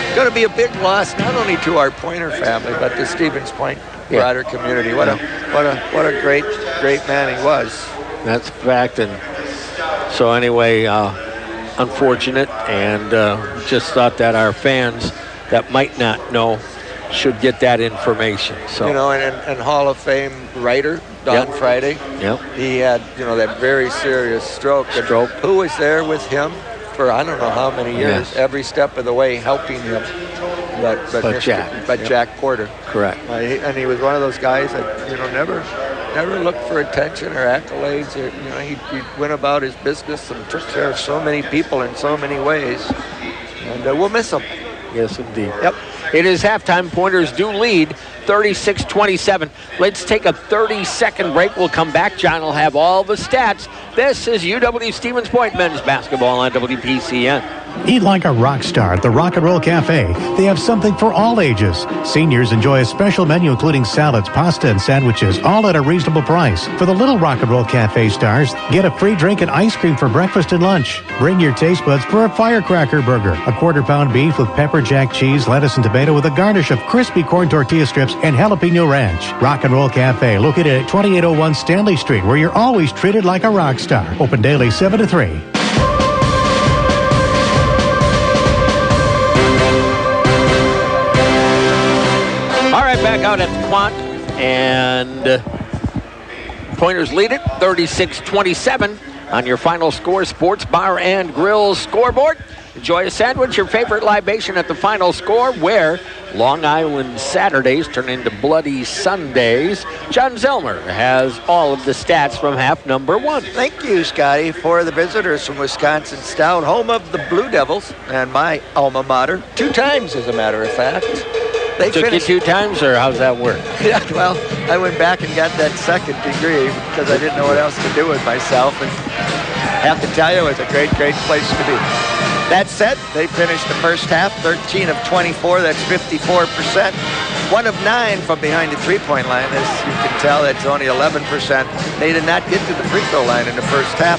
It's going to be a big loss, not only to our Pointer family, but to Stevens Point broader community. What a great man he was. That's a fact. And so anyway, unfortunate, and just thought that our fans that might not know should get that information. So, you know, and Hall of Fame writer Don Friday. Yep. He had, that very serious stroke. Who was there with him for I don't know how many years, every step of the way, helping him. But Jack Porter. Correct. And he was one of those guys that never looked for attention or accolades. Or, he went about his business and took care of so many people in so many ways. And we'll miss him. Yes, indeed. Yep. It is halftime. Pointers do lead 36-27. Let's take a 30-second break. We'll come back. John will have all the stats. This is UW Stevens Point men's basketball on WPCN. Eat like a rock star at the Rock and Roll Cafe. They have something for all ages. Seniors enjoy a special menu including salads, pasta, and sandwiches, all at a reasonable price. For the little Rock and Roll Cafe stars, get a free drink and ice cream for breakfast and lunch. Bring your taste buds for a firecracker burger, a quarter-pound beef with pepper jack cheese, lettuce, and tomato with a garnish of crispy corn tortilla strips and jalapeno ranch. Rock and Roll Cafe, located at 2801 Stanley Street, where you're always treated like a rock star. Open daily 7 to 3. Back out at the Quant, and Pointers lead it 36-27 on your final score sports bar and grill scoreboard. Enjoy a sandwich, your favorite libation at the final score, where Long Island Saturdays turn into Bloody Sundays. John Zellmer has all of the stats from half number one. Thank you, Scotty, for the visitors from Wisconsin-Stout, home of the Blue Devils and my alma mater, 2 times as a matter of fact. They took you 2 times, or how's that work? Yeah, well, I went back and got that second degree because I didn't know what else to do with myself. And I have to tell you, it was a great place to be. That said, they finished the first half 13 of 24. That's 54%. 1 of 9 from behind the three-point line. As you can tell, that's only 11%. They did not get to the free throw line in the first half.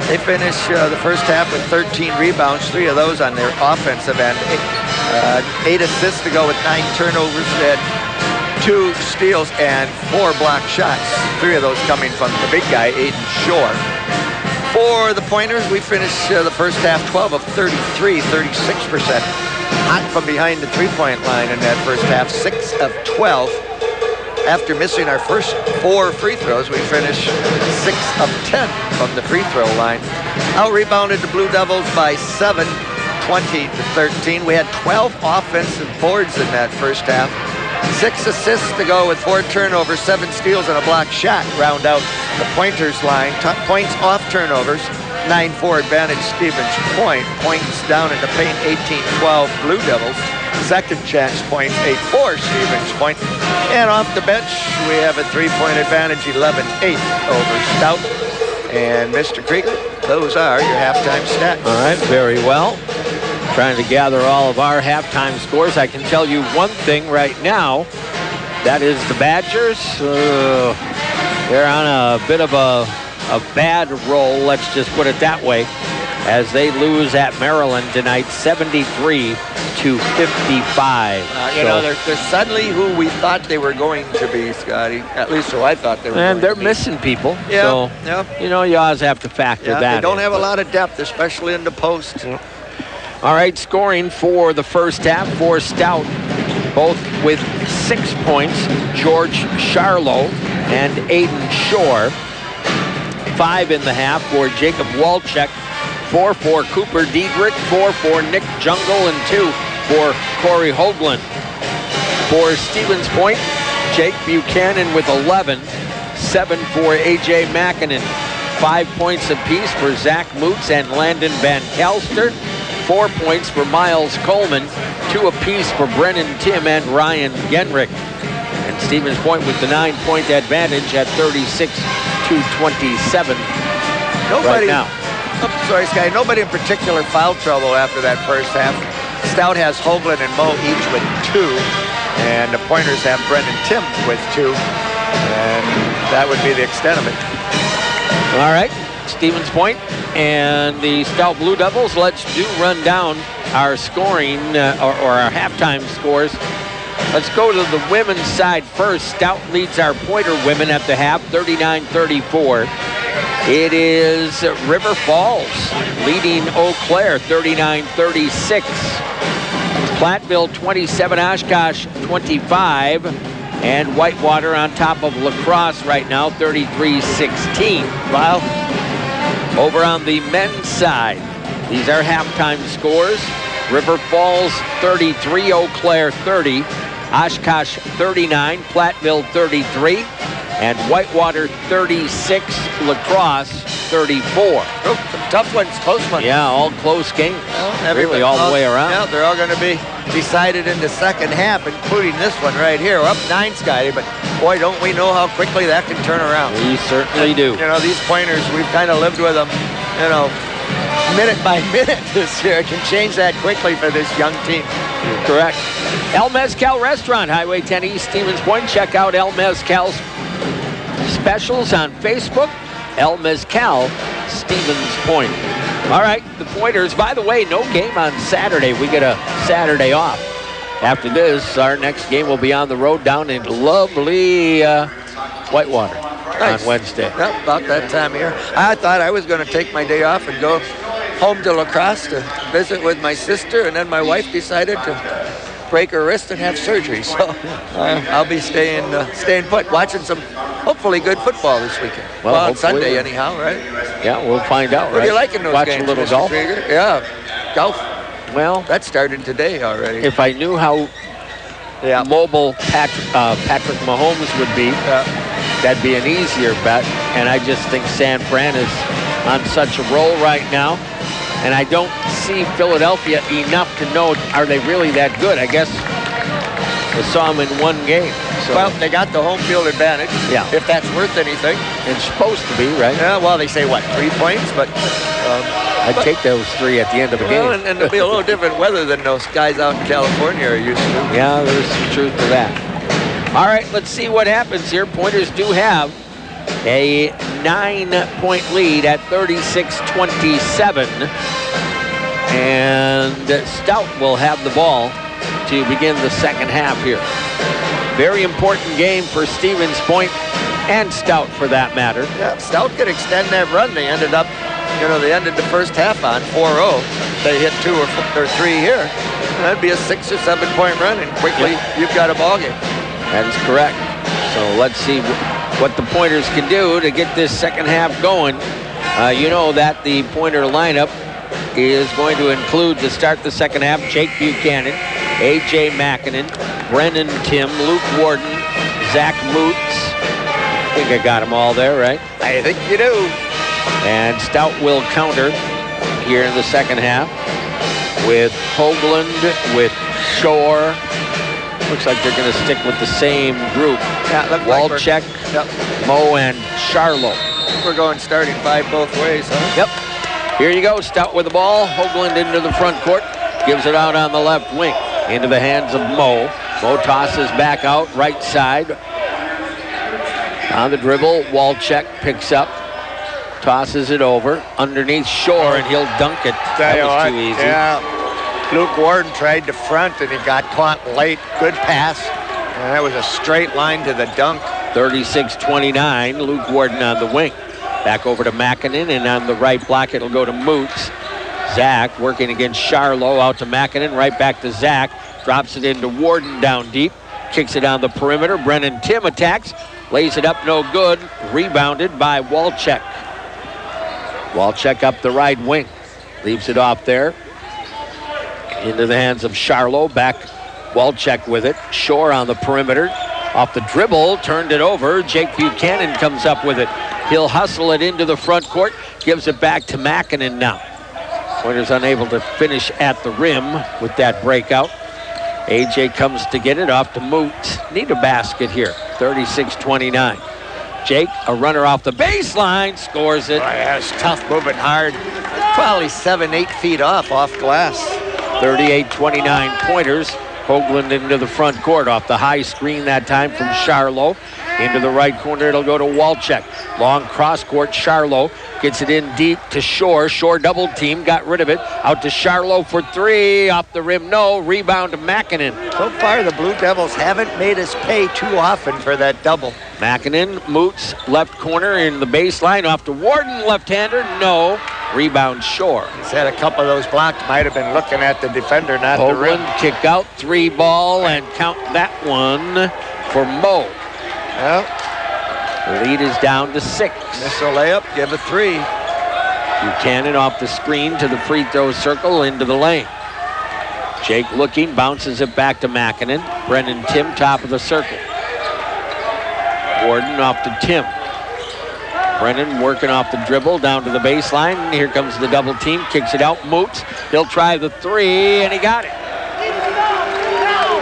They finished the first half with 13 rebounds, 3 of those on their offensive end. 8 assists to go with 9 turnovers. They had 2 steals and 4 block shots. 3 of those coming from the big guy, Aiden Shore. For the Pointers, we finished the first half 12 of 33, 36%. Hot from behind the three-point line in that first half, 6 of 12. After missing our first 4 free throws, we finished 6 of 10 from the free throw line. Out-rebounded the Blue Devils by 7, 20-13. We had 12 offensive boards in that first half. 6 assists to go with 4 turnovers, 7 steals, and a block shot. Round out the Pointers line. Points off turnovers, 9-4 advantage Stevens Point. Points down in the paint, 18-12 Blue Devils. Second chance points, 8-4 Stevens Point. And off the bench, we have a 3-point advantage, 11-8 over Stout. and Mr. Krieger. Those are your halftime stats. All right, very well. Trying to gather all of our halftime scores. I can tell you one thing right now. That is the Badgers. They're on a bit of a bad roll, let's just put it that way, as they lose at Maryland tonight, 73-55. You know, they're suddenly who we thought they were going to be, Scotty. At least who I thought they were and going they're to be. missing people. Yeah, So, yeah. you know, you always have to factor that They don't in. have a lot of depth, especially in the post. All right, scoring for the first half for Stout, both with 6 points, George Charlo and Aiden Shore. 5 in the half for Jacob Walczek, 4 for Cooper Diedrich, 4 for Nick Jungle, and 2 for Corey Hoagland. For Stevens Point, Jake Buchanan with 11, 7 for A.J. Makinen, 5 points apiece for Zach Moots and Landon Van Kalster, 4 points for Miles Coleman, 2 apiece for Brennan Tim and Ryan Genrich. And Stevens Point with the 9-point advantage at 36-27 right now. I'm sorry, Sky. Nobody in particular foul trouble after that first half. Stout has Hoagland and Moe each with 2, and the Pointers have Brendan Tim with 2, and that would be the extent of it. All right, Stevens Point and the Stout Blue Devils. Let's run down our scoring or our halftime scores. Let's go to the women's side first. Stout leads our Pointer women at the half, 39-34. It is River Falls leading Eau Claire, 39-36. Platteville 27, Oshkosh 25. And Whitewater on top of La Crosse right now, 33-16. Wow. Over on the men's side, these are halftime scores. River Falls 33, Eau Claire 30, Oshkosh 39, Platteville 33, and Whitewater 36, La Crosse 34. Some tough ones, close ones. Yeah, all close games. Well, really all the way around. Yeah, they're all going to be decided in the second half, including this one right here. We're up 9, Scotty, but boy, don't we know how quickly that can turn around. We certainly do. You know, these Pointers, we've kind of lived with them, you know, minute by minute this year. It can change that quickly for this young team. Correct. El Mezcal Restaurant, Highway 10 East, Stevens Point. Check out El Mezcal's specials on Facebook. El Mezcal, Stevens Point. All right, the Pointers. By the way, no game on Saturday. We get a Saturday off. After this, our next game will be on the road down in lovely Whitewater on Wednesday. Yep, about that time of year. I thought I was going to take my day off and go home to La Crosse to visit with my sister, and then my wife decided to break her wrist and have surgery. So I'll be staying put, watching some hopefully good football this weekend. Well on Sunday anyhow, right? Yeah, we'll find out. What are you liking those Watch games? a little Mr. golf. Krieger? Yeah, golf. Well, that started today already. If I knew how mobile Patrick Mahomes would be, that'd be an easier bet. And I just think San Fran is on such a roll right now. And I don't see Philadelphia enough to know, are they really that good? I guess I saw them in one game. So. Well, they got the home field advantage. Yeah. If that's worth anything. It's supposed to be, right? Yeah, well, they say, what, 3 points? But I'd take those 3 at the end of the game. And there'll be a little different weather than those guys out in California are used to. Yeah, there's some truth to that. All right, let's see what happens here. Pointers do have a 9-point lead at 36-27. And Stout will have the ball to begin the second half here. Very important game for Stevens Point and Stout for that matter. Yeah, Stout could extend that run. They ended up, they ended the first half on 4-0. They hit 2 or 3 here. That'd be a 6 or 7 point run, and quickly you've got a ball game. That is correct. So let's see what the Pointers can do to get this second half going. You know that the Pointer lineup is going to include, to start the second half, Jake Buchanan, A.J. Makinen, Brennan Tim, Luke Warden, Zach Moots. I think I got them all there, right? I think you do. And Stout will counter here in the second half with Hoagland, with Shore. Looks like they're going to stick with the same group. Yeah, Walczek, Moe, and Charlo. We're going starting 5 both ways, huh? Yep. Here you go. Stout with the ball. Hoagland into the front court. Gives it out on the left wing. Into the hands of Mo. Mo tosses back out right side. On the dribble, Walczek picks up. Tosses it over. Underneath Shore, and he'll dunk it. That was too easy. Yeah. Luke Warden tried to front, and he got caught late. Good pass. And that was a straight line to the dunk. 36-29. Luke Warden on the wing. Back over to Makinen, and on the right block, it'll go to Moots. Zach working against Charlo, out to Makinen, right back to Zach. Drops it into Warden down deep. Kicks it on the perimeter. Brennan Tim attacks. Lays it up, no good. Rebounded by Walczek. Walczek up the right wing. Leaves it off there. Into the hands of Charlo. Back Walczek with it. Shore on the perimeter. Off the dribble. Turned it over. Jake Buchanan comes up with it. He'll hustle it into the front court. Gives it back to Makinen now. Pointers unable to finish at the rim with that breakout. AJ comes to get it off to Moots. Need a basket here. 36-29. Jake, a runner off the baseline, scores it. Oh, yeah, it's tough, moving hard. Probably 7-8 feet off glass. 38-29 Pointers. Hoagland into the front court off the high screen that time from Charlo. Into the right corner, it'll go to Walczek. Long cross court, Charlo gets it in deep to Shore. Shore double team, got rid of it. Out to Charlo for 3, off the rim, no. Rebound to Makinen. So far, the Blue Devils haven't made us pay too often for that double. Makinen, Moots, left corner in the baseline, off to Warden, left-hander, no. Rebound Shore. He's had a couple of those blocks, might have been looking at the defender, not the rim. Hoagland kick out, 3 ball, and count that one for Mo. Well, the lead is down to 6. Miss a layup, give a 3. Buchanan off the screen to the free throw circle into the lane. Jake looking, bounces it back to Makinen. Brennan Tim, top of the circle. Warden off to Tim. Brennan working off the dribble down to the baseline. Here comes the double team, kicks it out. Moots, he'll try the 3, and he got it.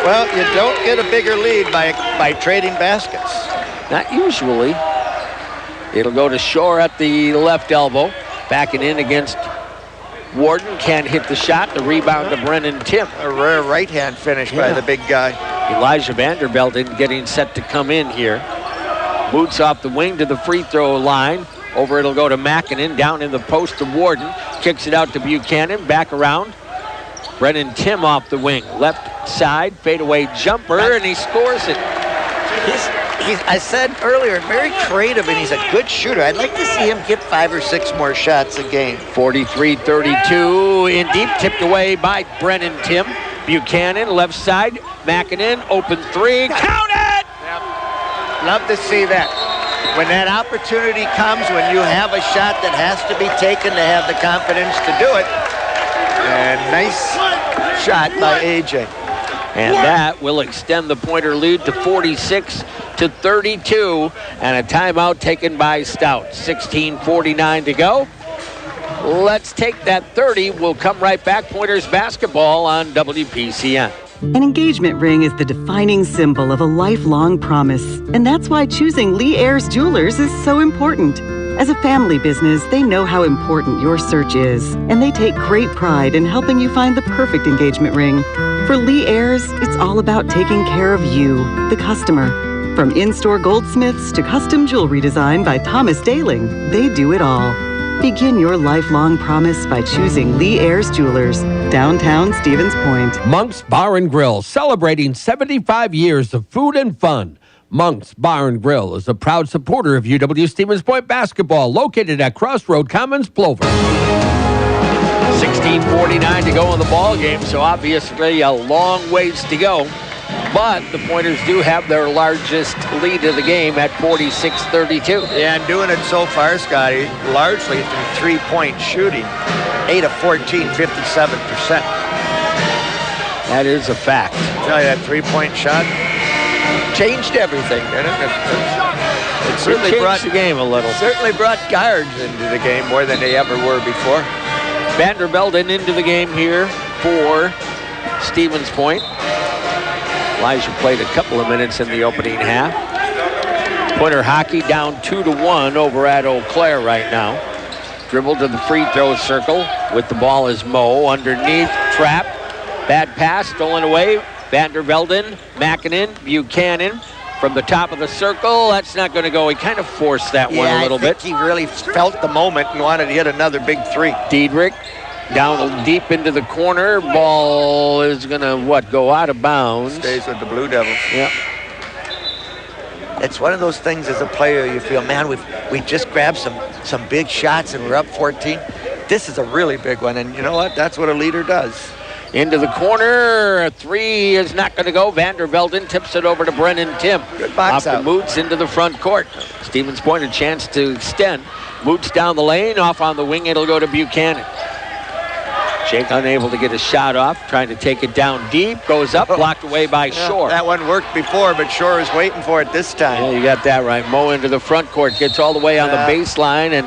Well, you don't get a bigger lead by trading baskets. Not usually. It'll go to Shore at the left elbow. Backing in against Warden. Can't hit the shot. The rebound to Brennan Tim. A rare right-hand finish by the big guy. Elijah Vanderbilt getting set to come in here. Boots off the wing to the free throw line. Over it'll go to Makinen. Down in the post to Warden. Kicks it out to Buchanan. Back around. Brennan Tim off the wing. Left side. Fadeaway jumper. And he scores it. I said earlier, very creative, and he's a good shooter. I'd like to see him get 5 or 6 more shots a game. 43-32. In deep. Tipped away by Brennan Tim. Buchanan. Left side. Makinen. Open 3. Count it! Yep. Love to see that. When that opportunity comes, when you have a shot that has to be taken to have the confidence to do it. And nice shot by AJ. And that will extend the Pointer lead to 46-32. And a timeout taken by Stout. 16:49 to go. Let's take that 30. We'll come right back. Pointers basketball on WPCN. An engagement ring is the defining symbol of a lifelong promise. And that's why choosing Lee Ayers Jewelers is so important. As a family business, they know how important your search is. And they take great pride in helping you find the perfect engagement ring. For Lee Ayers, it's all about taking care of you, the customer. From in-store goldsmiths to custom jewelry design by Thomas Daling, they do it all. Begin your lifelong promise by choosing Lee Ayers Jewelers, downtown Stevens Point. Monk's Bar and Grill, celebrating 75 years of food and fun. Monk's Bar and Grill is a proud supporter of UW Stevens Point basketball, located at Crossroad Commons, Plover. 16:49 to go in the ball game, so obviously a long ways to go. But the Pointers do have their largest lead of the game at 46-32. Yeah, and doing it so far, Scotty, largely through three-point shooting. 8 of 14, 57%. That is a fact. I tell you, that three-point shot changed everything, didn't it? It certainly changed the game a little. Certainly brought guards into the game more than they ever were before. Vanderbilt into the game here for Stevens Point. Elijah played a couple of minutes in the opening half. Pointer hockey down 2-1 over at Eau Claire right now. Dribble to the free throw circle with the ball is Moe. Underneath, trap. Bad pass, stolen away. Vandervelden, Makinen, Buchanan from the top of the circle. That's not going to go. He kind of forced that one a little bit. He really felt the moment and wanted to hit another big three. Diedrich down deep into the corner. Ball is going to, go out of bounds. Stays with the Blue Devils. Yep. It's one of those things as a player you feel, man, we just grabbed some big shots and we're up 14. This is a really big one, and you know what? That's what a leader does. Into the corner. A three is not going to go. Vandervelden tips it over to Brennan Tim. Good box off out. to Moots into the front court. Stevens Point a chance to extend. Moots down the lane. Off on the wing. It'll go to Buchanan. Jake unable to get a shot off. Trying to take it down deep. Goes up. Blocked away by Shore. That one worked before, but Shore is waiting for it this time. Yeah, you got that right. Moe into the front court. Gets all the way on the baseline. And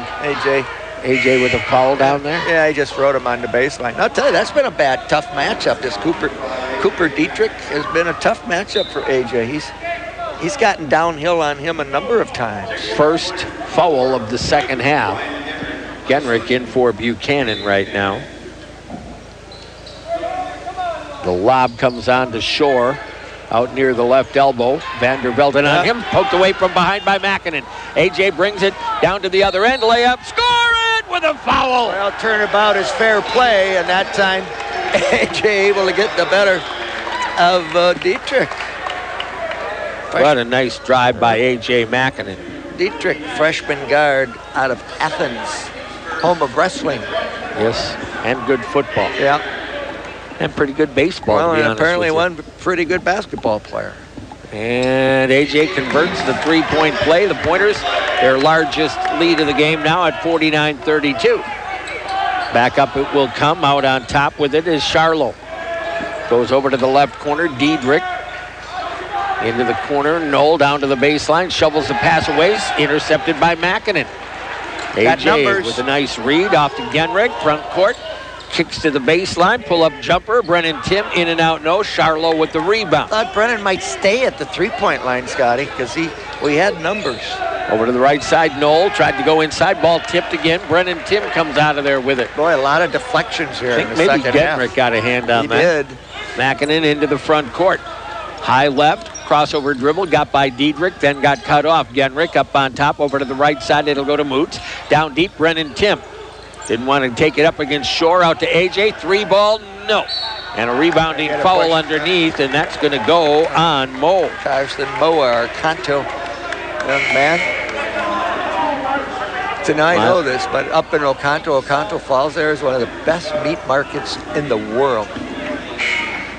AJ with a foul down there? Yeah, he just rode him on the baseline. I'll tell you, that's been a bad, tough matchup. This Cooper Dietrich has been a tough matchup for AJ. He's gotten downhill on him a number of times. First foul of the second half. Genrich in for Buchanan right now. The lob comes on to Shore. Out near the left elbow. Vandervelden on him. Poked away from behind by Makinen. AJ brings it down to the other end. Layup. Score it with a foul. Well, turnabout is fair play, and that time AJ able to get the better of Dietrich. What a nice drive by AJ Makinen. Dietrich, freshman guard out of Athens, home of wrestling. Yes, and good football. Yeah. And pretty good baseball, well, to be and honest apparently with you. one pretty good basketball player. And AJ converts the three-point play. The Pointers, their largest lead of the game now at 49-32. Back up it will come. Out on top with it is Charlo. Goes over to the left corner. Diedrich into the corner. Knoll down to the baseline. Shovels the pass away. Intercepted by Makinen. AJ with a nice read off to Genrich. Front court. Kicks to the baseline, pull-up jumper. Brennan Tim in and out, no. Charlo with the rebound. Thought Brennan might stay at the three-point line, Scotty, because we had numbers. Over to the right side, Knoll tried to go inside. Ball tipped again. Brennan Tim comes out of there with it. Boy, a lot of deflections here. I think maybe Genrich got a hand on that. He did. Makinen into the front court. High left, crossover dribble, got by Diedrich, then got cut off. Genrich up on top, over to the right side. It'll go to Moots. Down deep, Brennan Tim. Didn't want to take it up against Shore. Out to AJ. Three ball, no. And a rebounding foul underneath, and that's going to go on Moe. Carson Moe, our Kanto young man. Tonight, I know this, but up in Oconto Falls there is one of the best meat markets in the world.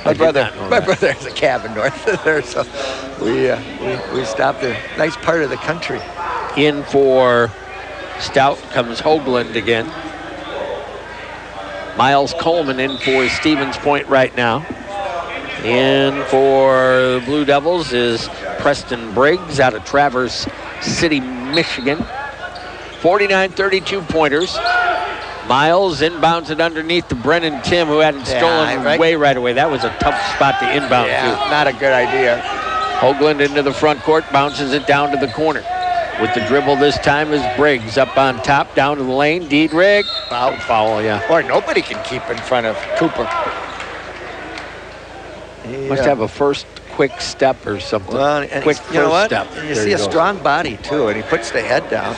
My brother has a cabin north of there, so we stopped there. Nice part of the country. In for Stout comes Hoagland again. Miles Coleman in for Stevens Point right now. In for the Blue Devils is Preston Briggs out of Traverse City, Michigan. 49-32 Pointers. Miles inbounds it underneath to Brennan Tim, who hadn't stolen away right away. That was a tough spot to inbound to. Not a good idea. Hoagland into the front court, bounces it down to the corner. With the dribble this time is Briggs up on top, down to the lane. Diedrich, foul, yeah. Boy, nobody can keep in front of Cooper. Must have a first quick step or something. Well, and quick you know what? step. And you see a strong body too, and he puts the head down.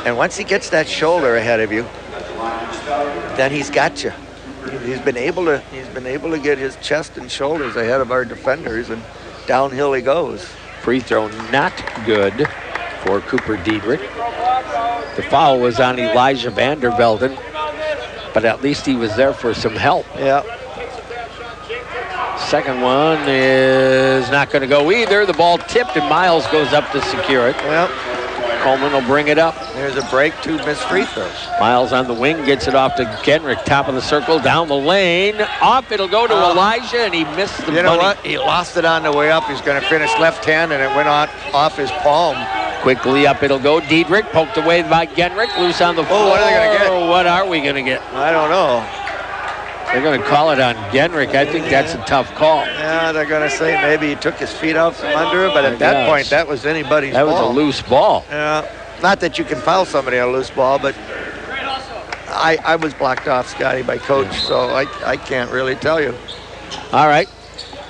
And once he gets that shoulder ahead of you, then he's got you. He's been able to get his chest and shoulders ahead of our defenders, and downhill he goes. Free throw not good for Cooper Diedrich. The foul was on Elijah Vandervelden, but at least he was there for some help. Yeah. Second one is not going to go either. The ball tipped and Miles goes up to secure it. Well, Coleman will bring it up. There's a break, 2 missed free throws. Miles on the wing, gets it off to Genrich, top of the circle, down the lane. Off, it'll go to Elijah, and he missed the bunny. You know what? He lost it on the way up. He's going to finish left hand, and it went off his palm. Quickly up it'll go. Diedrich poked away by Genrich, loose on the floor. What are they going to get? What are we going to get? I don't know. They're going to call it on Genrick. I think that's a tough call. Yeah, they're going to say maybe he took his feet out from under, but at that point, that was anybody's ball. That was a loose ball. Yeah, not that you can foul somebody on a loose ball, but I was blocked off, Scotty, by Coach, so I can't really tell you. All right.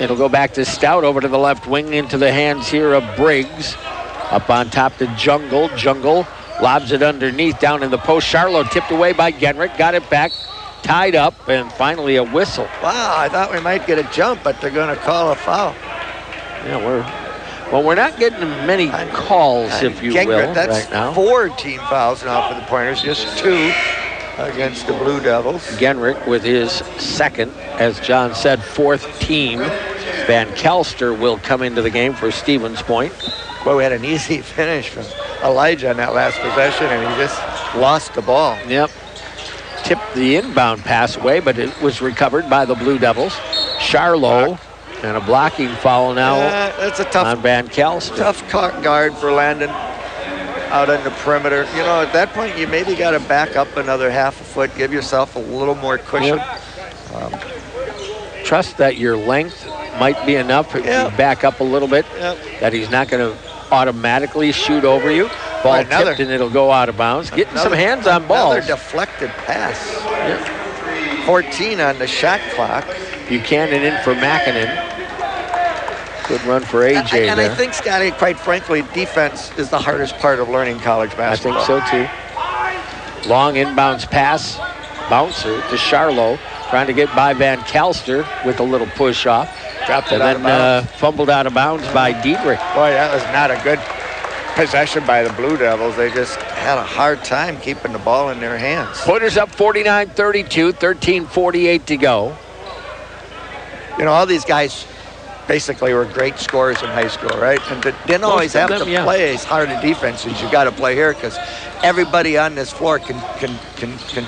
It'll go back to Stout over to the left wing into the hands here of Briggs. Up on top to Jungle. Jungle lobs it underneath down in the post. Charlo tipped away by Genrick. Got it back. Tied up, and finally a whistle. Wow, I thought we might get a jump, but they're going to call a foul. Yeah, we're not getting many calls, if you will, that's right now. 4 team fouls now for the Pointers, just 2 against the Blue Devils. Genrick with his second, as John said, 4th team. Van Kelster will come into the game for Stevens Point. Boy, we had an easy finish from Elijah on that last possession, and he just lost the ball. Yep. Tipped the inbound pass away, but it was recovered by the Blue Devils. Charlo, and a blocking foul now that's a tough, on Van Kelster. Tough guard for Landon out on the perimeter. You know, at that point, you maybe got to back up another half a foot, give yourself a little more cushion. Yep. Trust that your length might be enough if you back up a little bit, that he's not going to automatically shoot over you. Ball tipped and it'll go out of bounds. Getting some hands on balls. Another deflected pass. 14 on the shot clock. Buchanan in for Mackinnon. Good run for AJ and I think, Scotty, quite frankly, defense is the hardest part of learning college basketball. I think so, too. Long inbounds pass. Bouncer to Charlo. Trying to get by Van Kelster with a little push off. Dropped it and then fumbled out of bounds by Diedrich. Boy, that was not a good possession by the Blue Devils. They just had a hard time keeping the ball in their hands. Pointers up 49-32, 13:48 to go. You know, all these guys basically were great scorers in high school, right? And didn't always have to play as hard a defense as you got to play here, because everybody on this floor can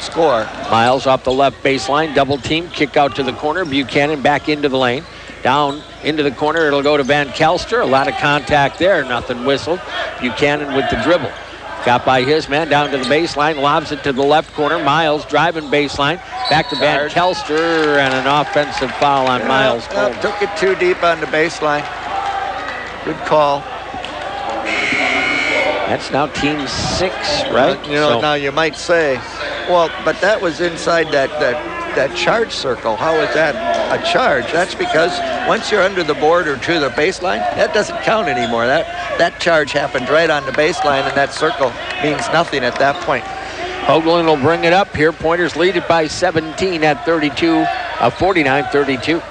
score. Miles off the left baseline, double team, kick out to the corner. Buchanan back into the lane. Down into the corner, it'll go to Van Kelster. A lot of contact there, nothing whistled. Buchanan with the dribble. Got by his man down to the baseline, lobs it to the left corner. Miles driving baseline. Back to Van Kelster, and an offensive foul on Miles. Took it too deep on the baseline. Good call. That's now team 6, right? You know, now you might say, well, but that was inside that charge circle. How is that a charge? That's because once you're under the board or to the baseline, that doesn't count anymore. That charge happened right on the baseline, and that circle means nothing at that point. Hoagland will bring it up here. Pointers lead it by 17 at 49-32.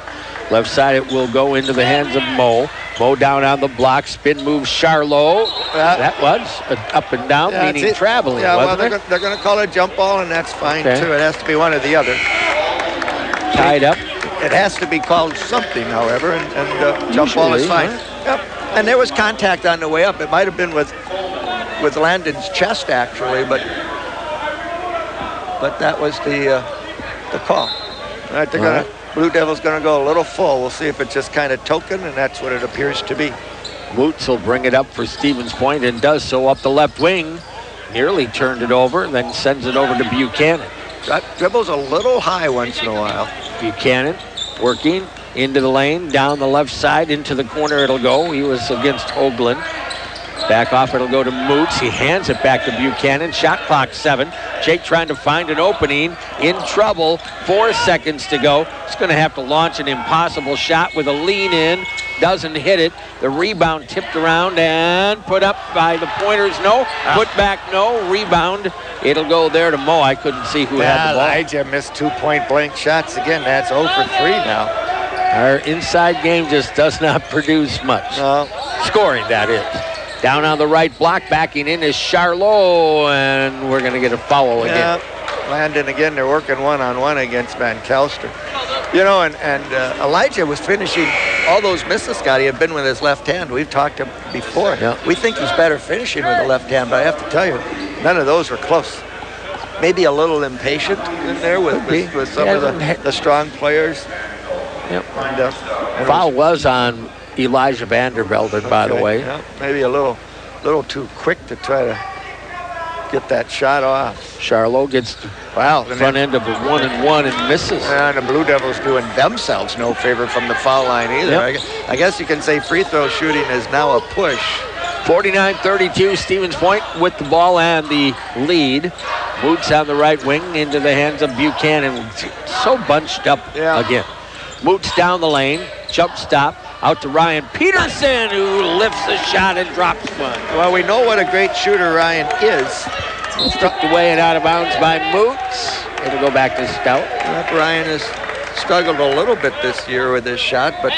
Left side, it will go into the hands of Mo. Mo down on the block, spin move Charlo. That was up and down, meaning traveling, wasn't it? They're going to call it a jump ball, and that's fine, too. It has to be one or the other. Tied up. It has to be called something, however, and jump ball is fine. Yep. And there was contact on the way up. It might have been with Landon's chest, actually, but that was the call. All right, Blue Devils going to go a little full. We'll see if it's just kind of token, and that's what it appears to be. Moots will bring it up for Stevens Point and does so up the left wing. Nearly turned it over, then sends it over to Buchanan. Dribbles a little high once in a while. Buchanan working into the lane, down the left side, into the corner it'll go. He was against Hoagland. Back off, it'll go to Moots. He hands it back to Buchanan. Shot clock 7. Jake trying to find an opening. In trouble. 4 seconds to go. He's going to have to launch an impossible shot with a lean in. Doesn't hit it. The rebound tipped around and put up by the Pointers. No. Put back, no. Rebound. It'll go there to Mo. I couldn't see who had the ball. Elijah missed 2 point-blank shots again. That's 0 for 3 now. Our inside game just does not produce much. No. Scoring, that is. Down on the right block, backing in is Charlo, and we're going to get a foul again. Landon again, they're working one-on-one against Van Kelster. You know, and Elijah was finishing, all those misses, Scotty, have been with his left hand. We've talked to him before. Yeah. We think he's better finishing with the left hand, but I have to tell you, none of those were close. Maybe a little impatient in there with some of the strong players. Yep. Foul was on Elijah Vandervelden, by the way. Yeah, maybe a little little too quick to try to get that shot off. Charlo gets Wow. Front end of a 1-and-1 and misses. And the Blue Devils doing themselves no favor from the foul line either. Yep. I guess you can say free throw shooting is now a push. 49-32, Stevens Point with the ball and the lead. Moots on the right wing into the hands of Buchanan. So bunched up again. Moots down the lane, jump stop, out to Ryan Peterson, who lifts the shot and drops one. Well, we know what a great shooter Ryan is. Stripped away and out of bounds by Moots. It'll go back to Stout. Ryan has struggled a little bit this year with his shot, but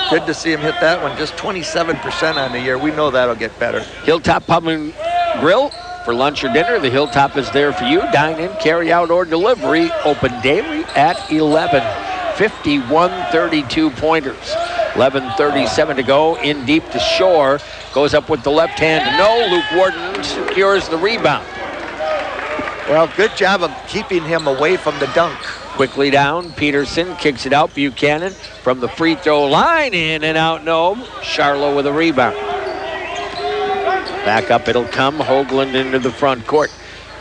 good to see him hit that one. Just 27% on the year. We know that'll get better. Hilltop Pub and Grill for lunch or dinner. The Hilltop is there for you. Dine in, carry out, or delivery. Open daily at 11. 51-32 pointers. 11:37 to go. In deep to Shore. Goes up with the left hand. No. Luke Warden secures the rebound. Well, good job of keeping him away from the dunk. Quickly down. Peterson kicks it out. Buchanan from the free throw line. In and out. No. Charlo with a rebound. Back up it'll come. Hoagland into the front court.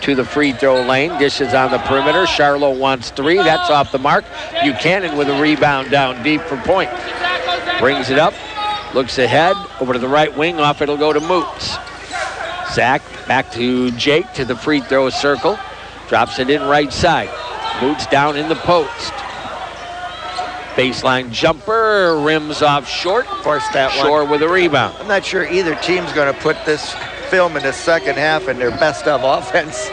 To the free throw lane. Dishes on the perimeter. Charlo wants three. That's off the mark. Buchanan with a rebound down deep for point. Brings it up. Looks ahead. Over to the right wing. Off it'll go to Moots. Zach back to Jake to the free throw circle. Drops it in right side. Moots down in the post. Baseline jumper. Rims off short. Forced that one. Shore with a rebound. I'm not sure either team's going to put this film in the second half in their best of offense.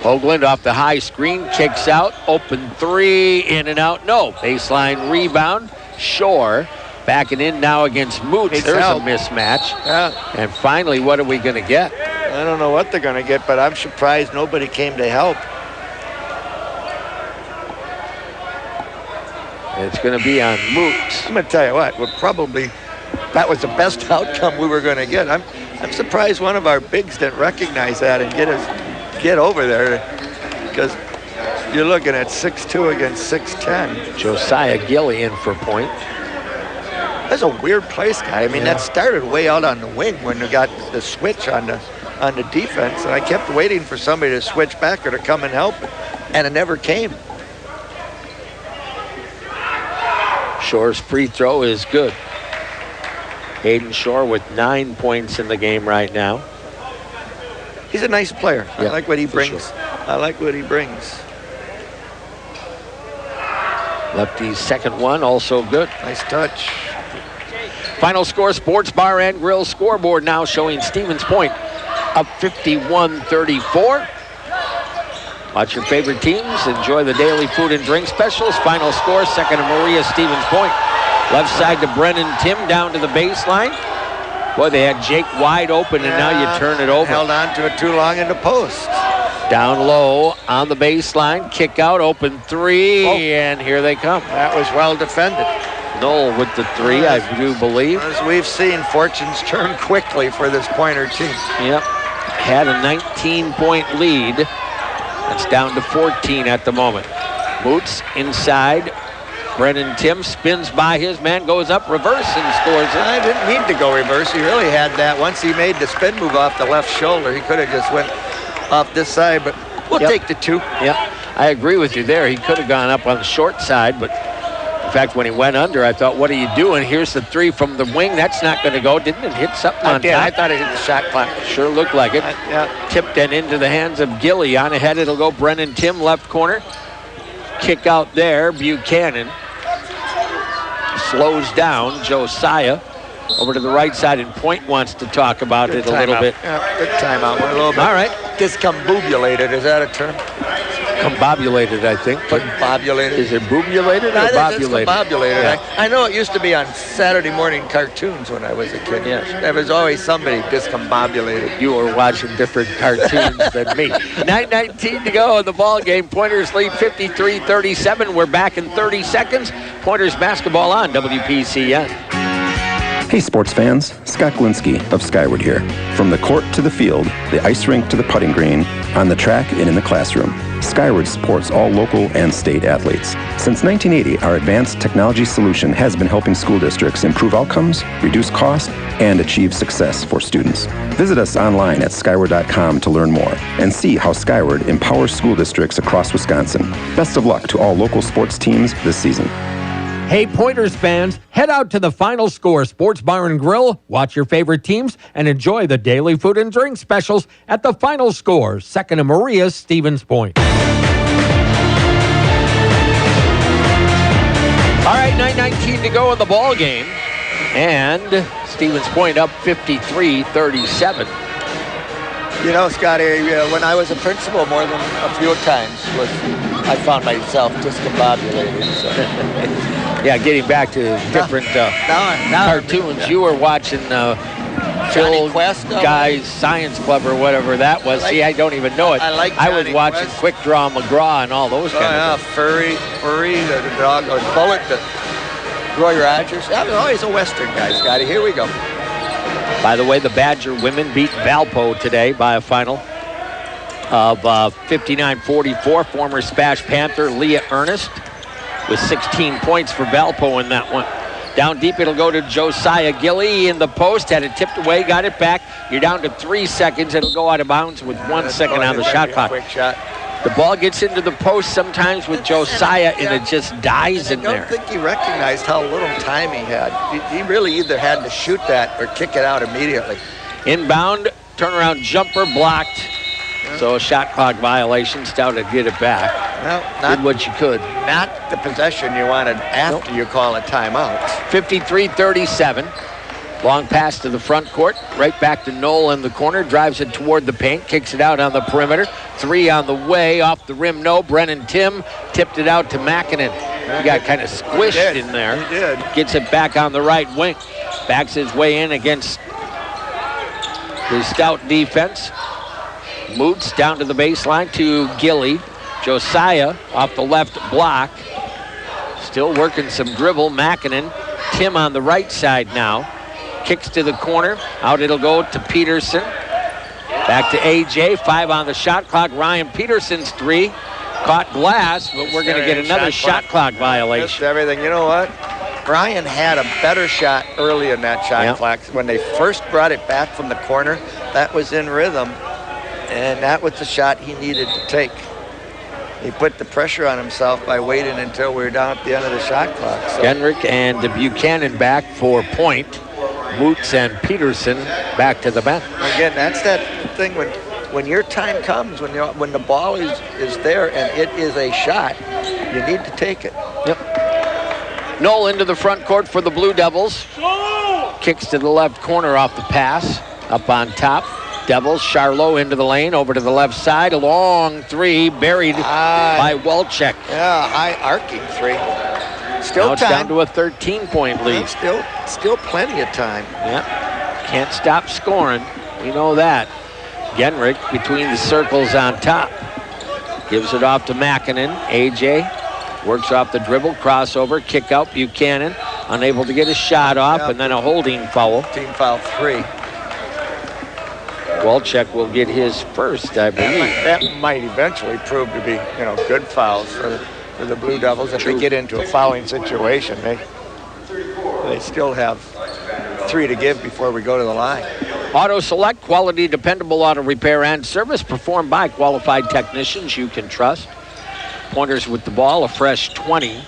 Hoagland off the high screen, kicks out, open three, in and out, no. Baseline rebound, Shore backing in now against Moots. There's a mismatch. Yeah. And finally, what are we going to get? I don't know what they're going to get, but I'm surprised nobody came to help. It's going to be on Moots. I'm going to tell you what, that was the best outcome we were going to get. I'm surprised one of our bigs didn't recognize that and get over there, because you're looking at 6'2" against 6'10". Josiah Gilly in for point. That's a weird play, Scott. I mean, that started way out on the wing when you got the switch on the defense, and I kept waiting for somebody to switch back or to come and help, and it never came. Shore's free throw is good. Hayden Shore with 9 points in the game right now. He's a nice player. I like what he brings. Sure. I like what he brings. Lefty's second one, also good. Nice touch. Final score, Sports Bar and Grill scoreboard now showing Stevens Point up 51-34. Watch your favorite teams. Enjoy the daily food and drink specials. Final score, second to Maria, Stevens Point. Left side to Brennan Tim down to the baseline. Boy, they had Jake wide open, and now you turn it over. Held on to it too long in the post. Down low on the baseline. Kick out, open three, and here they come. That was well defended. Knoll with the three, I do believe. As we've seen, fortunes turn quickly for this Pointer team. Yep. Had a 19-point lead. It's down to 14 at the moment. Moots inside. Brennan Tim spins by his man, goes up, reverse, and scores it. I didn't need to go reverse. He really had that. Once he made the spin move off the left shoulder, he could have just went off this side, but we'll take the two. Yeah, I agree with you there. He could have gone up on the short side, but in fact, when he went under, I thought, what are you doing? Here's the three from the wing. That's not going to go. Didn't it hit something on top? I thought it hit the shot clock. Sure looked like it. Tipped and into the hands of Gilly. On ahead, it'll go Brennan Tim, left corner. Kick out there, Buchanan. Slows down Josiah over to the right side, and Point wants to talk about it a little bit. Yeah, good timeout. A little bit. All right. Discombobulated, is that a term? Combobulated, I think. Combobulated. Is it boobulated or bobulated? Combobulated. Yeah. I know it used to be on Saturday morning cartoons when I was a kid. Yes. There was always somebody discombobulated. You were watching different cartoons than me. 9:19 to go in the ball game. Pointers lead 53-37. We're back in 30 seconds. Pointers basketball on WPCN. Hey sports fans, Scott Glinski of Skyward here. From the court to the field, the ice rink to the putting green, on the track and in the classroom, Skyward supports all local and state athletes. Since 1980, our advanced technology solution has been helping school districts improve outcomes, reduce cost, and achieve success for students. Visit us online at skyward.com to learn more and see how Skyward empowers school districts across Wisconsin. Best of luck to all local sports teams this season. Hey, Pointers fans, head out to the Final Score Sports Bar and Grill, watch your favorite teams, and enjoy the daily food and drink specials at the Final Score, 2nd and Maria, Stevens Point. All right, 9:19 to go in the ball game, and Stevens Point up 53-37. You know, Scotty, when I was a principal more than a few times, I found myself discombobulated. So. Yeah, getting back to different cartoons. You were watching Phil Guy's Science Club or whatever that was. See, I don't even know it. I was watching Quest. Quick Draw McGraw and all those kind of things. Furry, the dog, or Bullet, Roy Rogers. I was always a Western guy, Scotty. Here we go. By the way, the Badger women beat Valpo today by a final of 59-44. Former Spash Panther Leah Ernest with 16 points for Valpo in that one. Down deep, it'll go to Josiah Gilly in the post. Had it tipped away, got it back. You're down to 3 seconds. It'll go out of bounds with 1 second on the shot clock. Quick shot. The ball gets into the post sometimes with Josiah, and it just dies in there. I don't think he recognized how little time he had. He really either had to shoot that or kick it out immediately. Inbound, turnaround jumper blocked. So a shot clock violation. Stout to get it back. Well, did what you could. Not the possession you wanted after you call a timeout. 53-37. Long pass to the front court. Right back to Knoll in the corner. Drives it toward the paint. Kicks it out on the perimeter. 3 on the way. Off the rim, no. Brennan Tim tipped it out to Makinen. He got kind of squished in there. He did. Gets it back on the right wing. Backs his way in against the Stout defense. Moots down to the baseline to Gilly. Josiah off the left block. Still working some dribble. Makinen. Tim on the right side now. Kicks to the corner. Out it'll go to Peterson. Back to AJ. 5 on the shot clock. Ryan Peterson's 3. Caught glass, but we're going to get another shot clock violation. Just everything. You know what? Ryan had a better shot early in that shot clock. When they first brought it back from the corner, that was in rhythm. And that was the shot he needed to take. He put the pressure on himself by waiting until we were down at the end of the shot clock. So. Genrick and Buchanan back for point. Moots and Peterson back to the bench. Again, that's that thing when your time comes, when the ball is there and it is a shot, you need to take it. Yep. Knoll into the front court for the Blue Devils. Kicks to the left corner off the pass. Up on top. Devils, Charlot into the lane, over to the left side. A long 3, buried by Walczek. Yeah, high arcing 3. Still now it's down to a 13-point lead. Still plenty of time. Yep. Can't stop scoring. We know that. Genrick between the circles on top. Gives it off to Makinen. AJ works off the dribble, crossover, kick out. Buchanan unable to get a shot off, and then a holding foul. Team foul 3. Walczek will get his first, I believe. That might eventually prove to be, good fouls for the Blue Devils. If they get into a fouling situation, they still have 3 to give before we go to the line. Auto Select, quality, dependable auto repair and service performed by qualified technicians you can trust. Pointers with the ball, a fresh 20.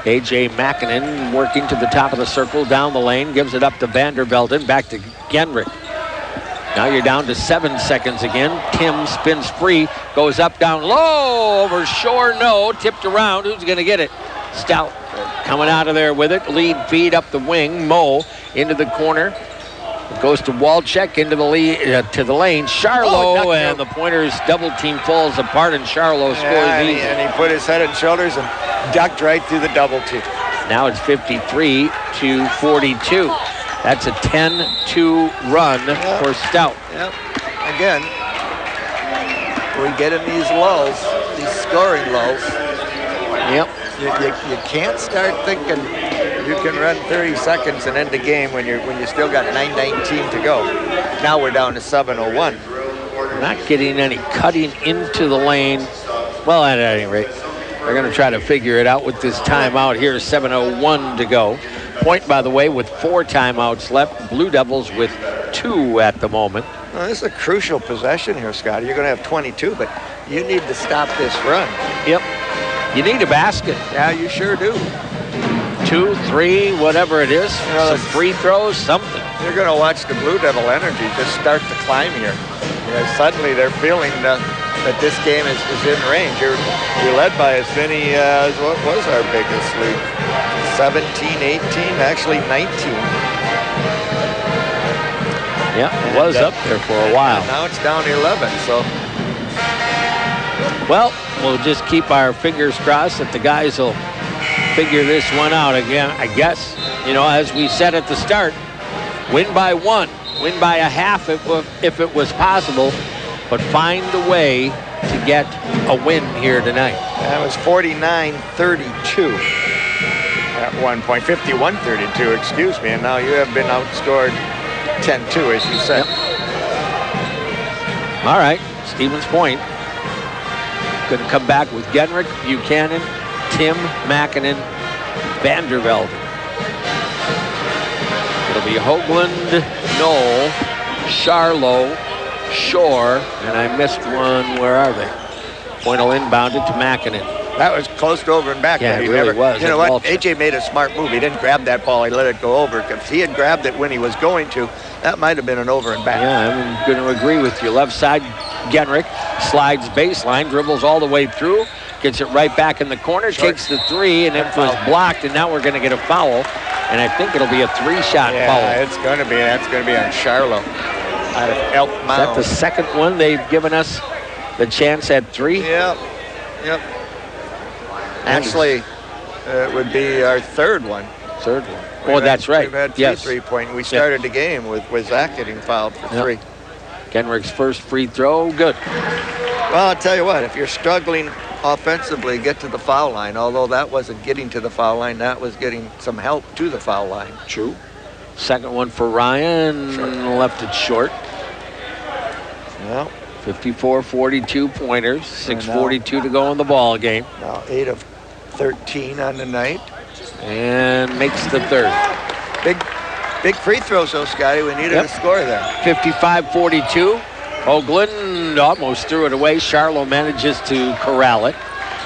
A.J. Makinen working to the top of the circle, down the lane, gives it up to Vandervelden, back to Genrick. Now you're down to 7 seconds again. Tim spins free, goes up, down low, over shore, no, tipped around. Who's going to get it? Stout coming out of there with it. Lead feed up the wing. Moe into the corner. It goes to Walczek into the lead, to the lane. Charlot, and the Pointers double team falls apart, and Charlot scores easy. And he put his head and shoulders and ducked right through the double team. Now it's 53-42. That's a 10-2 run for Stout. Yep. Again, we get in these lulls, these scoring lulls. Yep. You can't start thinking you can run 30 seconds and end the game when you still got 9:19 to go. Now we're down to 7:01. We're not getting any cutting into the lane Well, at any rate, they're going to try to figure it out with this timeout here. 7:01 to go. Point, by the way, with 4 timeouts left. Blue Devils with 2 at the moment. Well, this is a crucial possession here, Scotty. You're going to have 22, but you need to stop this run. Yep. You need a basket. Yeah, you sure do. 2, 3, whatever it is. You know, some free throws, something. You're going to watch the Blue Devil energy just start to climb here. Suddenly they're feeling that this game is in range. You're led by as many as what was our biggest lead? 17, 18, actually 19. Yeah, it was up there for a while. Now it's down 11, so. Well, we'll just keep our fingers crossed that the guys will figure this one out again. I guess, as we said at the start, win by 1, win by a half if it was possible, but find a way to get a win here tonight. That was 49-32 at one point, 51-32, excuse me, and now you have been outscored 10-2, as you said. Yep. All right, Stevens Point going to come back with Genrich, Buchanan, Tim, Makinen, Vandervelde. It'll be Hoagland, Knoll, Charlo, Shore, and I missed one. Where are they? Point will inbound it to Makinen. That was close to over and back. Yeah, it really was. You know what? AJ made a smart move. He didn't grab that ball. He let it go over. If he had grabbed it when he was going to, that might have been an over and back. Yeah, I'm going to agree with you. Left side, Genrich slides baseline, dribbles all the way through, gets it right back in the corner, takes the 3, and it was blocked, and now we're going to get a foul, and I think it'll be a 3-shot foul. Yeah, it's going to be. That's going to be on Charlo out of Elk Mound. Is that the second one they've given us the chance at 3? Yep. Actually, it would be our third one. Oh, that's right. We've had 3 3-point. We started the game with Zach getting fouled for 3. Genrich's first free throw, good. Well, I'll tell you what, if you're struggling offensively, get to the foul line. Although that wasn't getting to the foul line, that was getting some help to the foul line. True. Second one for Ryan, left it short. Well, 54-42 pointers, 6:42 to go in the ball game. Now 8 of 13 on the night. And makes the third. Big free throws, though, Scotty. We needed a score there. 55-42. Hoagland almost threw it away. Charlo manages to corral it.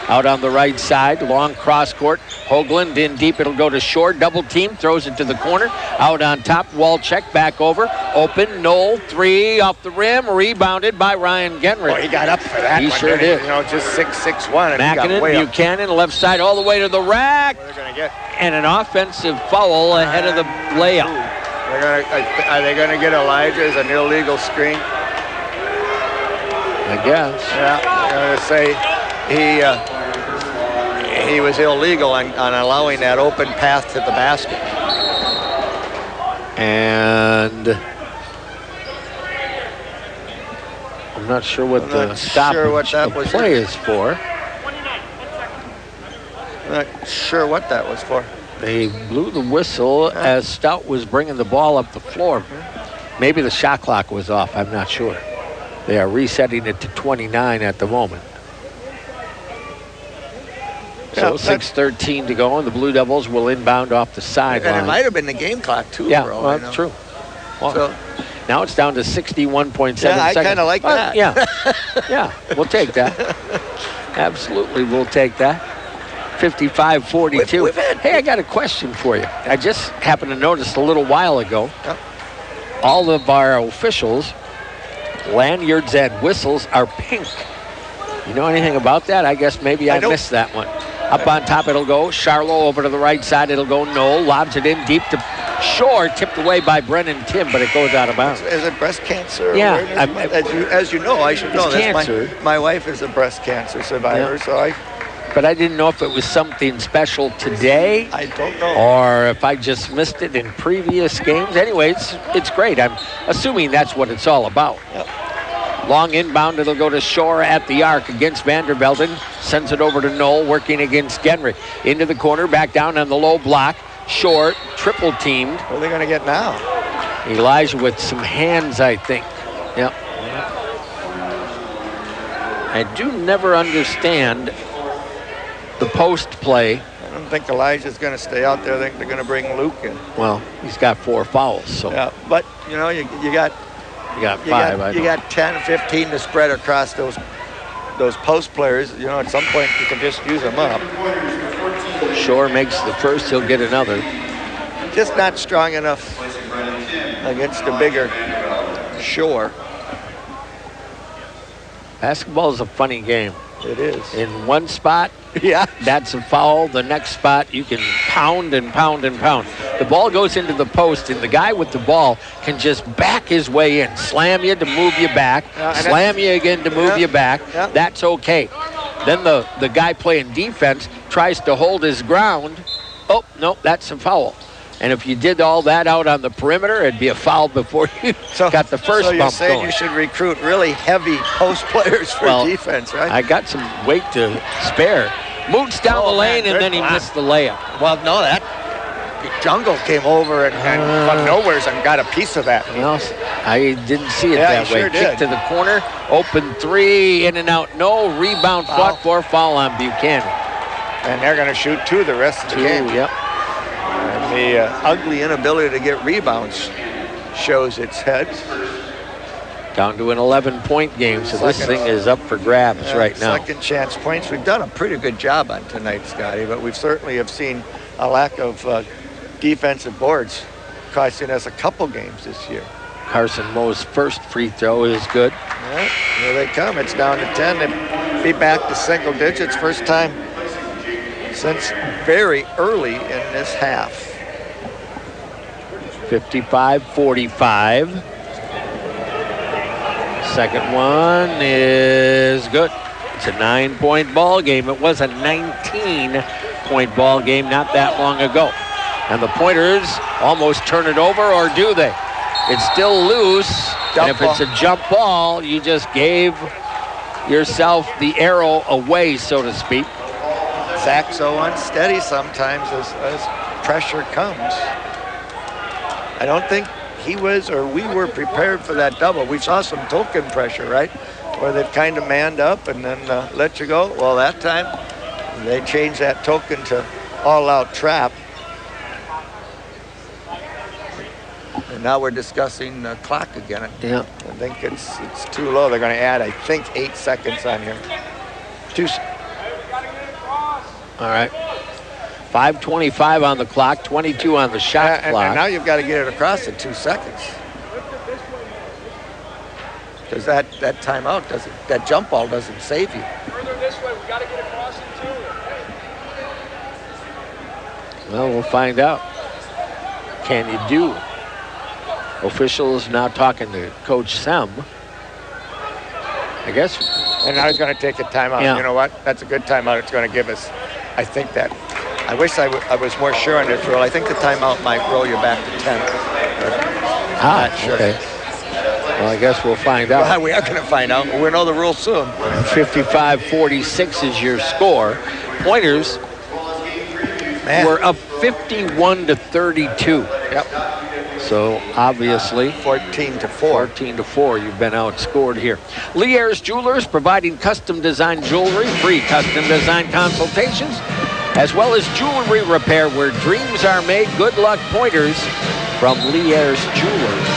Out on the right side, long cross court. Hoagland in deep. It'll go to Shore. Double team. Throws it to the corner. Out on top. Wall check. Back over. Open. Knoll. 3 off the rim. Rebounded by Ryan Genrich. Oh, he got up for that. He one, sure did. Just 6'1". Makinen, Buchanan, left side all the way to the rack. What are they going to get? And an offensive foul ahead of the layup. Are they going to get Elijah as an illegal screen? I guess. Yeah, I'm going to say he was illegal on allowing that open path to the basket. And I'm not sure what the stop play is for. Not sure what that was for. They blew the whistle as Stout was bringing the ball up the floor. Maybe the shot clock was off. I'm not sure. They are resetting it to 29 at the moment. So 6:13 to go, and the Blue Devils will inbound off the sideline. And it might have been the game clock, too, yeah, bro. well, that's true. Well, so, now it's down to 61.7 seconds. I kind of like that. Yeah, yeah, we'll take that. Absolutely, we'll take that. 55-42. Hey, I got a question for you. I just happened to notice a little while ago, all of our officials, lanyards and whistles are pink. You know anything about that? I guess maybe I missed that one. Up on top, it'll go. Charlo over to the right side. It'll go Knoll. Lobs it in deep to Shore. Tipped away by Brennan Tim, but it goes out of bounds. Is it breast cancer? Yeah. As you know, I should know this. Cancer. My wife is a breast cancer survivor, so But I didn't know if it was something special today. I don't know. Or if I just missed it in previous games. Anyway, it's great. I'm assuming that's what it's all about. Yep. Long inbound, it'll go to Shore at the arc against Vandervelden. Sends it over to Knoll, working against Genrich. Into the corner, back down on the low block. Short, triple teamed. What are they going to get now? Elijah with some hands, I think. Yep. I do never understand the post play. I don't think Elijah's going to stay out there. I think they're going to bring Luke in. Well, he's got 4 fouls, so. Yeah, but, you know, you got 5. You got 10, 15 to spread across those post players. You know, at some point you can just use them up. Shore makes the first, he'll get another. Just not strong enough against the bigger Shore. Basketball is a funny game. It is. In one spot, yeah, that's a foul. The next spot, you can pound and pound and pound. The ball goes into the post, and the guy with the ball can just back his way in, slam you to move you back, slam you again to move you back. Yeah. That's okay. Then the guy playing defense tries to hold his ground. Oh, no, that's a foul. And if you did all that out on the perimeter, it'd be a foul before you got the first so you're bump saying going. You should recruit really heavy post players for defense, right? I got some weight to spare. Moots down the lane, and then he missed the layup. Well, no, that Jungle came over and from nowheres and got a piece of that. Well, I didn't see it that way. Sure Kick to the corner, open 3, in and out, no. Rebound, fought for, foul on Buchanan. And they're going to shoot 2 the rest of the game. Yep. And the ugly inability to get rebounds shows its head. Down to an 11-point game, so this thing is up for grabs right now. Second chance points. We've done a pretty good job on tonight, Scotty, but we certainly have seen a lack of defensive boards costing us a couple games this year. Carson Moe's first free throw is good. All right, here they come. It's down to 10. They'll be back to single digits. First time since very early in this half. 55-45. Second one is good. It's a 9-point ball game. It was a 19-point ball game not that long ago. And the Pointers almost turn it over, or do they? It's still loose. And if it's a jump ball, you just gave yourself the arrow away, so to speak. Zach so unsteady sometimes as pressure comes. I don't think he was or we were prepared for that double. We saw some token pressure, right? Where they've kind of manned up and then let you go. Well, that time they changed that token to all-out trap. And now we're discussing the clock again. Yeah. I think it's too low. They're going to add, I think, 8 seconds on here. All right. 5:25 on the clock, 22 on the shot clock. And now you've got to get it across in 2 seconds. Because that timeout doesn't, that jump ball doesn't save you. Further this way, we got to get across in 2. Well, we'll find out. Can you do? Officials now talking to Coach Sem. I guess. And now he's going to take a timeout. Yeah. You know what? That's a good timeout. It's going to give us, I think that. I wish I was more sure on this rule. I think the timeout might roll you back to 10. Not sure. Okay. Well, I guess we'll find out. Well, we are going to find out. We'll know the rules soon. 55-46 is your score. Pointers were up 51-32. Yep. So obviously 14-4. 14-4. You've been outscored here. Lee Ayers Jewelers providing custom design jewelry, free custom design consultations, as well as jewelry repair where dreams are made. Good luck, Pointers, from Lee Ayers Jewelers.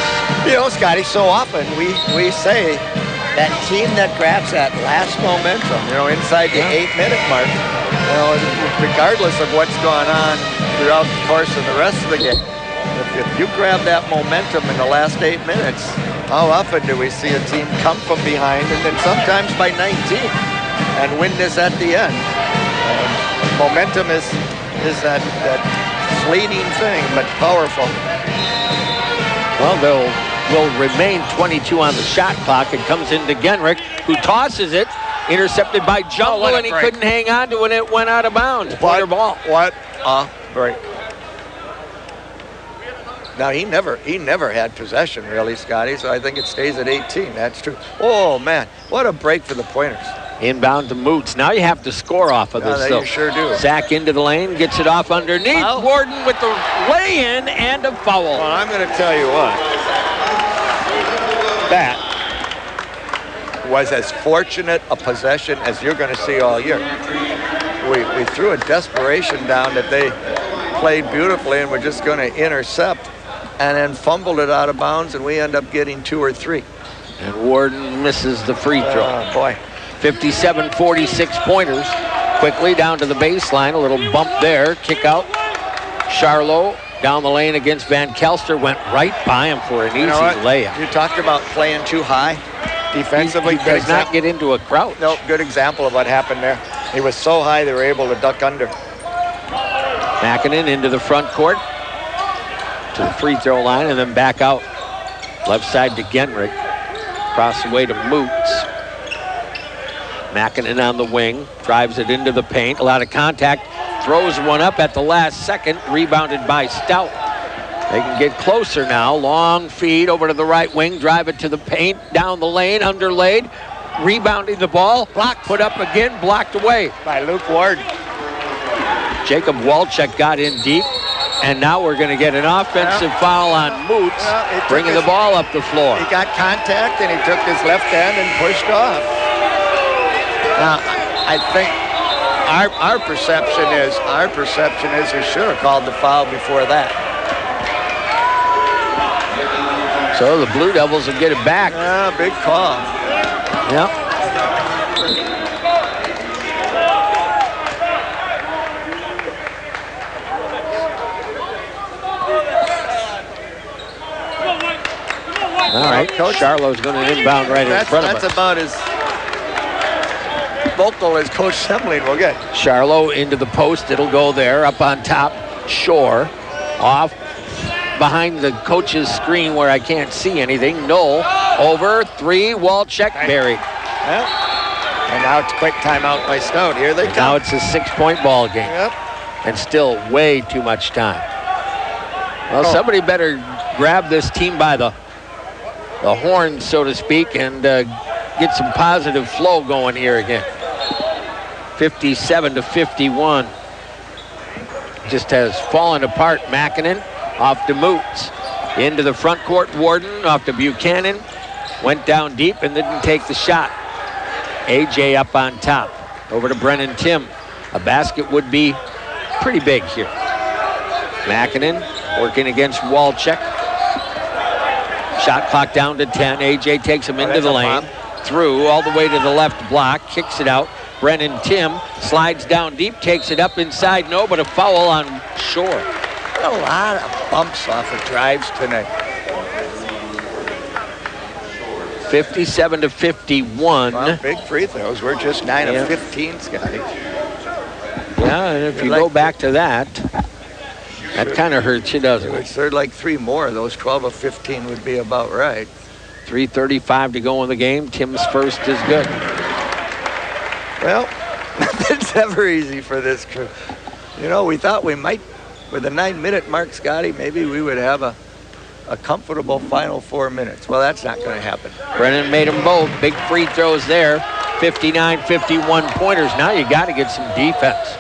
You know, Scotty, so often we say that team that grabs that last momentum, you know, inside the 8-minute mark, you know, regardless of what's going on throughout the course of the rest of the game, if you grab that momentum in the last 8 minutes, how often do we see a team come from behind and then sometimes by 19 and win this at the end? Momentum is that fleeting thing, but powerful. Well, they'll will remain 22 on the shot clock. It comes into Genrich, who tosses it, intercepted by Jungle, and he couldn't hang on to it, and it went out of bounds. Pointer ball. What a break. Now, he never had possession, really, Scotty, so I think it stays at 18. That's true. Oh, man, what a break for the Pointers. Inbound to Moots. Now you have to score off of this. You sure do. Zach into the lane, gets it off underneath. Well, Warden with the lay-in and a foul. Well, I'm going to tell you what. That was as fortunate a possession as you're going to see all year. We threw a desperation down that they played beautifully and were just going to intercept, and then fumbled it out of bounds, and we end up getting 2 or 3. And Warden misses the free throw. Oh, boy. 57-46 pointers. Quickly down to the baseline. A little bump there. Kick out. Charlo down the lane against Van Kelster. Went right by him for an easy layup. You talked about playing too high defensively. He does not get into a crouch. No, good example of what happened there. He was so high they were able to duck under. Makinen into the front court to the free throw line and then back out. Left side to Genrich. Across the way to Moots. Makinen on the wing. Drives it into the paint. A lot of contact. Throws one up at the last second. Rebounded by Stout. They can get closer now. Long feed over to the right wing. Drive it to the paint. Down the lane. Underlaid. Rebounding the ball. Block put up again. Blocked away by Luke Ward. Jacob Walchuk got in deep. And now we're going to get an offensive foul on Moots, bringing the ball up the floor. He got contact and he took his left hand and pushed off. Now, I think our perception is he should have called the foul before that. So the Blue Devils will get it back. Yeah, big call. Yep. All right, Coach Charlo's going to inbound right in front of us. That's about as vocal as Coach Semling will get. Charlo into the post. It'll go there. Up on top, Shore. Off behind the coach's screen where I can't see anything. Knoll over. 3. Walchuk buried. Well, and now it's a quick timeout by Stout. Here they come. Now it's a 6-point ball game. Yep. And still way too much time. Well, somebody better grab this team by the horn, so to speak, and get some positive flow going here again. 57-51. Just has fallen apart. Makinen off to Moots. Into the front court, Warden off to Buchanan. Went down deep and didn't take the shot. AJ up on top. Over to Brennan Tim. A basket would be pretty big here. Makinen working against Walchuk. Shot clock down to 10. AJ takes him into the lane. Through all the way to the left block. Kicks it out. Brennan Tim slides down deep. Takes it up inside. No, but a foul on Shore. A lot of bumps off of drives tonight. 57-51. Well, big free throws. We're just 9 of 15, Scotty. Yeah, and if you go back to that, that kind of hurts you, doesn't it? Third, like 3 more. Those 12 of 15 would be about right. 3:35 to go in the game. Tim's first is good. Well, it's never easy for this crew. You know, we thought we might, with the 9-minute mark, Scotty, maybe we would have a comfortable final 4 minutes. Well, that's not going to happen. Brennan made them both. Big free throws there. 59-51 pointers. Now you got to get some defense.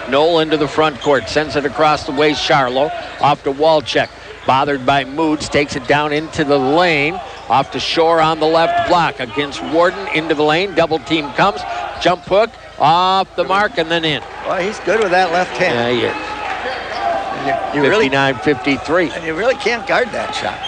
Knoll into the front court. Sends it across the way. Charlo off to Walchuk. Bothered by Moots. Takes it down into the lane. Off to Shore on the left block. Against Warden into the lane. Double team comes. Jump hook. Off the mark and then in. Well, he's good with that left hand. Yeah, he is. 59-53. And you really can't guard that shot.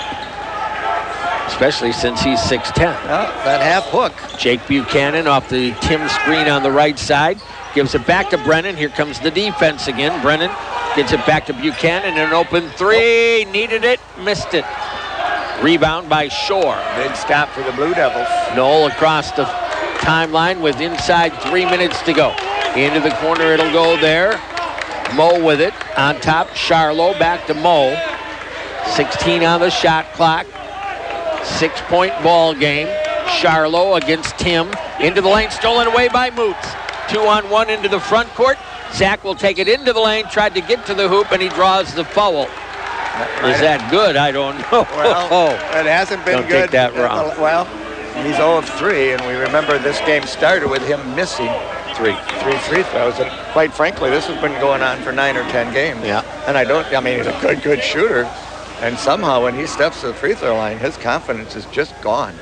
Especially since he's 6'10". Well, that half hook. Jake Buchanan off the Tim screen on the right side. Gives it back to Brennan. Here comes the defense again. Brennan gets it back to Buchanan. An open 3. Needed it. Missed it. Rebound by Shore. Big stop for the Blue Devils. Knoll across the timeline with inside 3 minutes to go. Into the corner. It'll go there. Moe with it. On top, Charlo. Back to Moe. 16 on the shot clock. 6-point ball game. Charlo against Tim. Into the lane. Stolen away by Moots. 2-on-1 into the front court. Zach will take it into the lane. Tried to get to the hoop, and he draws the foul. Is that good? I don't know. Well, it hasn't been don't good. Take that wrong. Well, he's 0 of 3, and we remember this game started with him missing 3 free throws. And quite frankly, this has been going on for 9 or 10 games. Yeah. And I mean, he's a good shooter. And somehow when he steps to the free throw line, his confidence is just gone.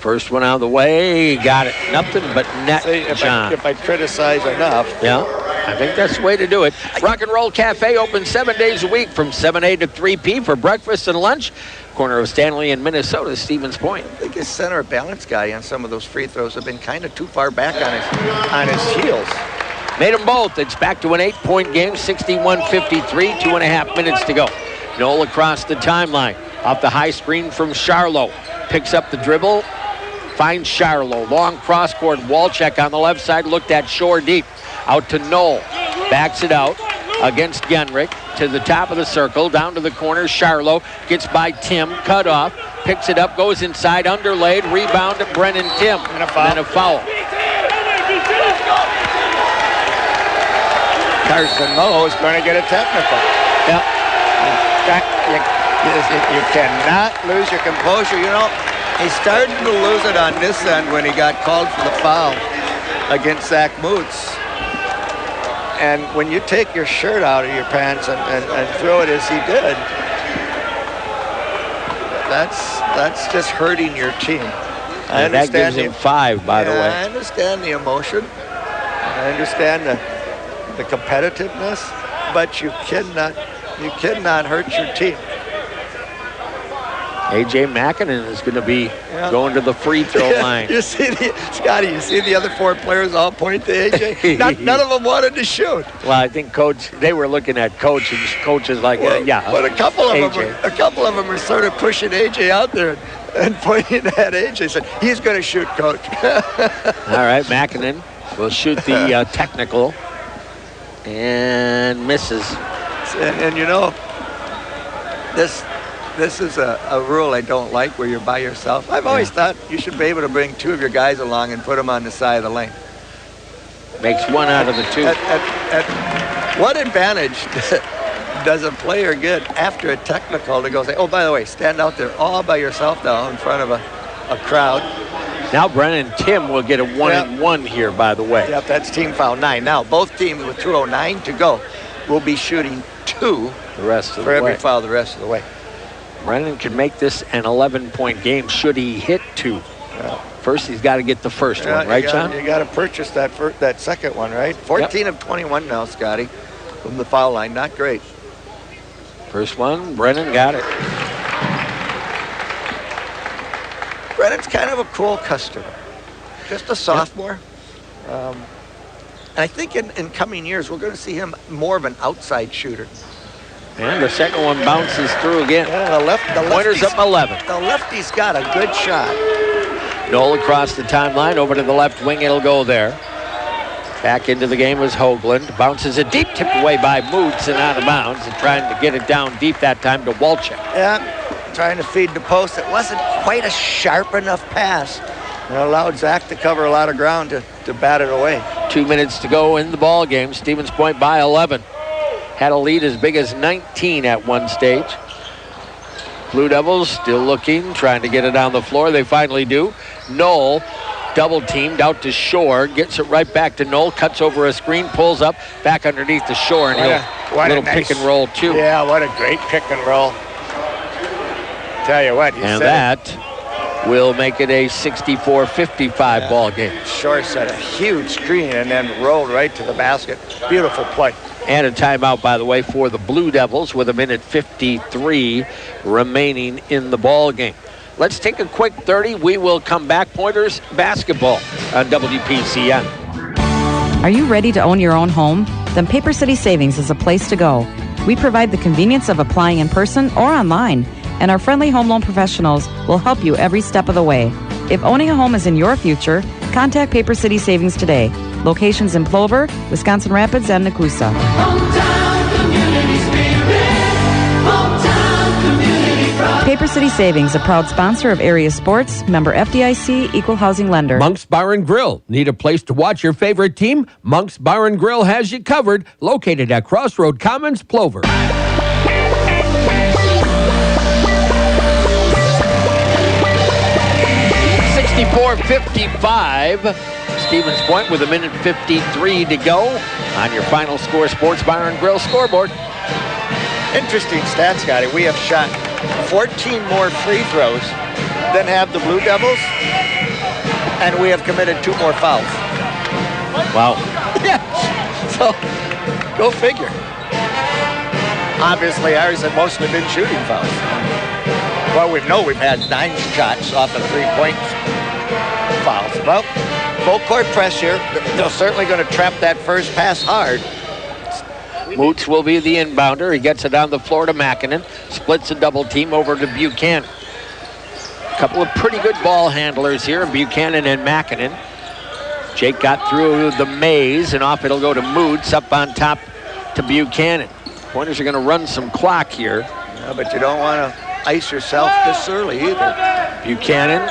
First one out of the way. Got it. Nothing but net, See, John. if I criticize enough. Yeah, I think that's the way to do it. Rock and Roll Cafe open 7 days a week from 7 a to 3 p for breakfast and lunch. Corner of Stanley and Minnesota, Stevens Point. I think his center balance guy on some of those free throws have been kind of too far back on his heels. Made them both. It's back to an 8-point game, 61-53, 2.5 minutes to go. Knoll across the timeline. Off the high screen from Charlo. Picks up the dribble. Finds Charlo. Long cross court. Walczak on the left side. Looked at Shore deep. Out to Knoll. Backs it out against Genrich. To the top of the circle. Down to the corner. Charlo gets by Tim. Cut off. Picks it up. Goes inside. Underlaid. Rebound to Brennan Tim. And a foul. Carson Lowe is going to get a technical. Yep. You cannot lose your composure. You know, he started to lose it on this end when he got called for the foul against Zach Moots. And when you take your shirt out of your pants and throw it as he did, that's just hurting your team. I And that gives him 5, by the way. I understand the emotion. I understand the competitiveness, but you cannot hurt your team. A.J. Makinen is going to be going to the free throw line. Scotty, you see the other 4 players all point to A.J.? None of them wanted to shoot. Well, I think they were looking at Coach, and Coach is like, But a couple of them are sort of pushing A.J. out there and pointing at A.J. Said, he's going to shoot, Coach. All right, Makinen will shoot the technical and misses. And you know, this is a rule I don't like where you're by yourself. I've always thought you should be able to bring 2 of your guys along and put them on the side of the lane. Makes 1 out of the 2. What advantage does a player get after a technical to go say, oh, by the way, stand out there all by yourself now in front of a crowd? Now Brennan Tim will get a 1-and-1 here, by the way. Yep, that's team foul 9. Now both teams with 2:09 to go will be shooting 2 the rest of for the every way. foul the rest of the way. Brennan can make this an 11-point game should he hit 2. First, he's got to get the first one, right, John? You got to purchase that second one, right? 14 of 21 now, Scotty, from the foul line. Not great. First one, Brennan got it. Brennan's kind of a cool customer. Just a sophomore. And I think in coming years, we're going to see him more of an outside shooter. And the second one bounces through again. Yeah, the Pointer's up 11. The lefty's got a good shot. Knoll across the timeline, over to the left wing, it'll go there. Back into the game was Hoagland. Bounces a deep tip away by Moots and out of bounds. And trying to get it down deep that time to Walczak. Yeah, trying to feed the post. It wasn't quite a sharp enough pass. It allowed Zach to cover a lot of ground to bat it away. 2 minutes to go in the ball game. Stevens Point by 11. Had a lead as big as 19 at one stage. Blue Devils still looking, trying to get it on the floor. They finally do. Knoll double teamed out to Shore, gets it right back to Knoll, cuts over a screen, pulls up, back underneath the Shore, and a little pick and roll too. Yeah, what a great pick and roll. Tell you what, and that will make it a 64-55 ball game. Shore set a huge screen and then rolled right to the basket. Beautiful play. And a timeout, by the way, for the Blue Devils with 1:53 remaining in the ball game. Let's take a quick 30. We will come back. Pointers basketball on WPCN. Are you ready to own your own home? Then Paper City Savings is a place to go. We provide the convenience of applying in person or online, and our friendly home loan professionals will help you every step of the way. If owning a home is in your future, contact Paper City Savings today. Locations in Plover, Wisconsin Rapids, and Nakusa. Hometown community spirit. Hometown community pride. Paper City Savings, a proud sponsor of area sports, member FDIC, equal housing lender. Monk's Bar and Grill. Need a place to watch your favorite team? Monk's Bar and Grill has you covered. Located at Crossroad Commons, Plover. 64-55. Stevens Point with 1:53 to go on your final score Sports Bar and Grill scoreboard. Interesting stats, Scotty. We have shot 14 more free throws than have the Blue Devils, and we have committed 2 more fouls. Wow. Yeah, so go figure. Obviously, ours have mostly been shooting fouls. Well, we've had 9 shots off of 3-point fouls. Well, full court press here. They're certainly going to trap that first pass hard. Moots will be the inbounder. He gets it on the floor to Makinen. Splits a double team over to Buchanan. A couple of pretty good ball handlers here, Buchanan and Makinen. Jake got through the maze, and off it'll go to Moots up on top to Buchanan. Pointers are going to run some clock here. Yeah, but you don't want to ice yourself this early either. Buchanan,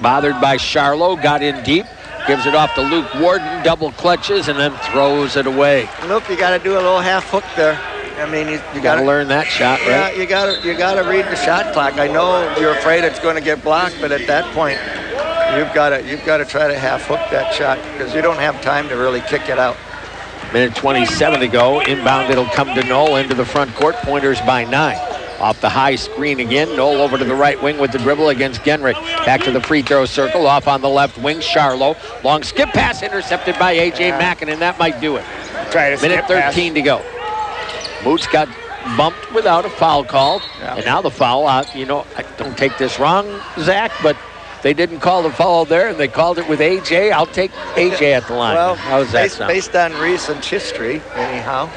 bothered by Charlo, got in deep. Gives it off to Luke Warden, double clutches, and then throws it away. Look, you got to do a little half hook there. I mean, you got to learn that shot, right? Yeah, you got to read the shot clock. I know you're afraid it's going to get blocked, but at that point, you've got to try to half hook that shot because you don't have time to really kick it out. Minute 27 to go. Inbound, it'll come to Knoll into the front court. Pointers by 9. Off the high screen again. Knoll over to the right wing with the dribble against Genrich. Back to the free throw circle. Off on the left wing, Charlo. Long skip pass intercepted by A.J. Makinen. That might do it. Try to Minute 13 to go. Moots got bumped without a foul called. Yeah. And now the foul, I don't take this wrong, Zach, but they didn't call the foul there, and they called it with A.J. I'll take A.J. at the line. Well, how's that sound? Based on recent history, anyhow.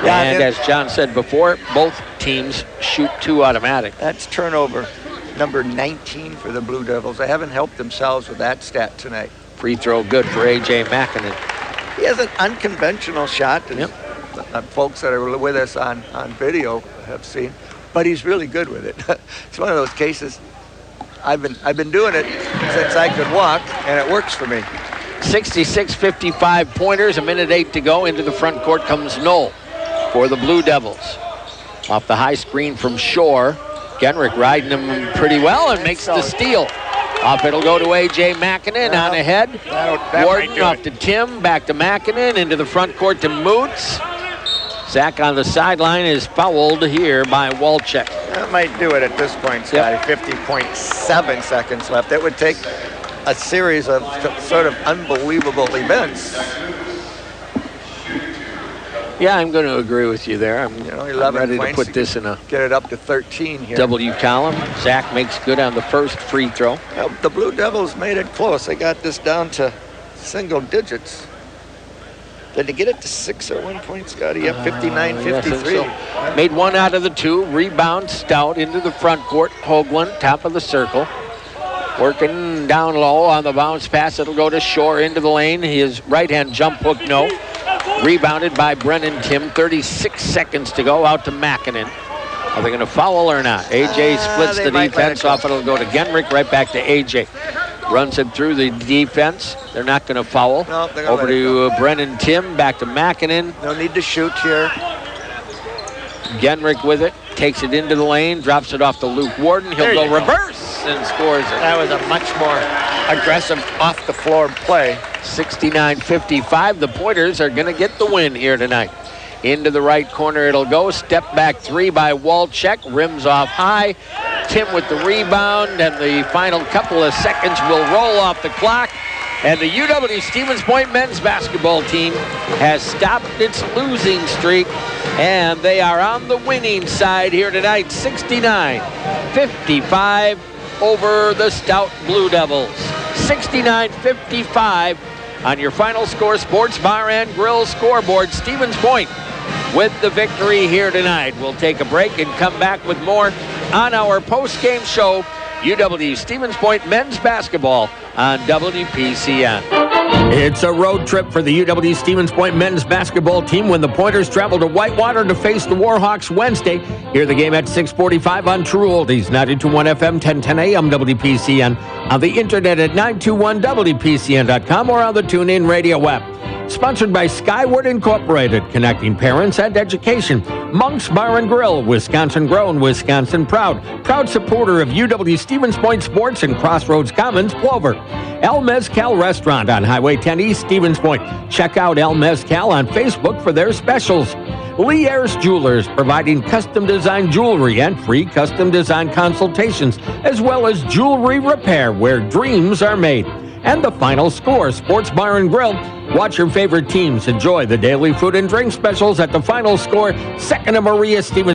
Yeah, and as John said before, both teams shoot 2 automatic. That's turnover number 19 for the Blue Devils. They haven't helped themselves with that stat tonight. Free throw good for A.J. Makinen. He has an unconventional shot, and folks that are with us on video have seen, but he's really good with it. It's one of those cases. I've been doing it since I could walk, and it works for me. 66-55 pointers, a minute 8 to go. Into the front court comes Knoll for the Blue Devils. Off the high screen from Shore. Genrich riding him pretty well and makes the steal. Off it'll go to A.J. Makinen on ahead. Warden off to Tim, back to Makinen, into the front court to Moots. Zach on the sideline is fouled here by Walczek. That might do it at this point, Scotty. 50.7 seconds left. It would take a series of sort of unbelievable events. Yeah, I'm going to agree with you there. I'm 11 ready points to put this in a get it up to 13 here. W column. Zach makes good on the first free throw. The Blue Devils made it close. They got this down to single digits. Did they get it to 6 at one point, Scotty? Yep, 59-53. So. Made 1 out of the 2. Rebound, Stout into the front court. Hoagland, top of the circle. Working down low on the bounce pass. It'll go to Shore into the lane. His right-hand jump hook, no. Rebounded by Brennan Tim. 36 seconds to go. Out to Makinen. Are they going to foul or not? A.J. splits the defense off. It'll go to Genrich. Right back to A.J. Runs it through the defense. They're not going to foul. No, over to Brennan Tim. Back to Makinen. No need to shoot here. Genrich with it. Takes it into the lane. Drops it off to Luke Warden. He'll go reverse and scores it. That was a much more aggressive off-the-floor play. 69-55. The Pointers are going to get the win here tonight. Into the right corner it'll go. Step back 3 by Walczek. Rims off high. Tim with the rebound, and the final couple of seconds will roll off the clock. And the UW-Stevens Point men's basketball team has stopped its losing streak, and they are on the winning side here tonight. 69-55 over the Stout Blue Devils. 69-55 on your Final Score Sports Bar and Grill scoreboard. Stevens Point with the victory here tonight. We'll take a break and come back with more on our post-game show. UW-Stevens Point men's basketball on WPCN. It's a road trip for the UW-Stevens Point men's basketball team when the Pointers travel to Whitewater to face the Warhawks Wednesday. Hear the game at 6:45 on True Oldies, 92.1 FM, 1010 AM WPCN, on the internet at 921WPCN.com or on the TuneIn radio app. Sponsored by Skyward Incorporated, connecting parents and education. Monk's Bar and Grill, Wisconsin grown, Wisconsin proud. Proud supporter of UW-Stevens Point Sports and Crossroads Commons, Plover. El Mezcal Restaurant on Highway 10 East, Stevens Point. Check out El Mezcal on Facebook for their specials. Lee Ayers Jewelers, providing custom design jewelry and free custom design consultations, as well as jewelry repair where dreams are made. And the Final Score Sports Bar and Grill. Watch your favorite teams enjoy the daily food and drink specials at the Final Score, 2nd and Maria Stevens.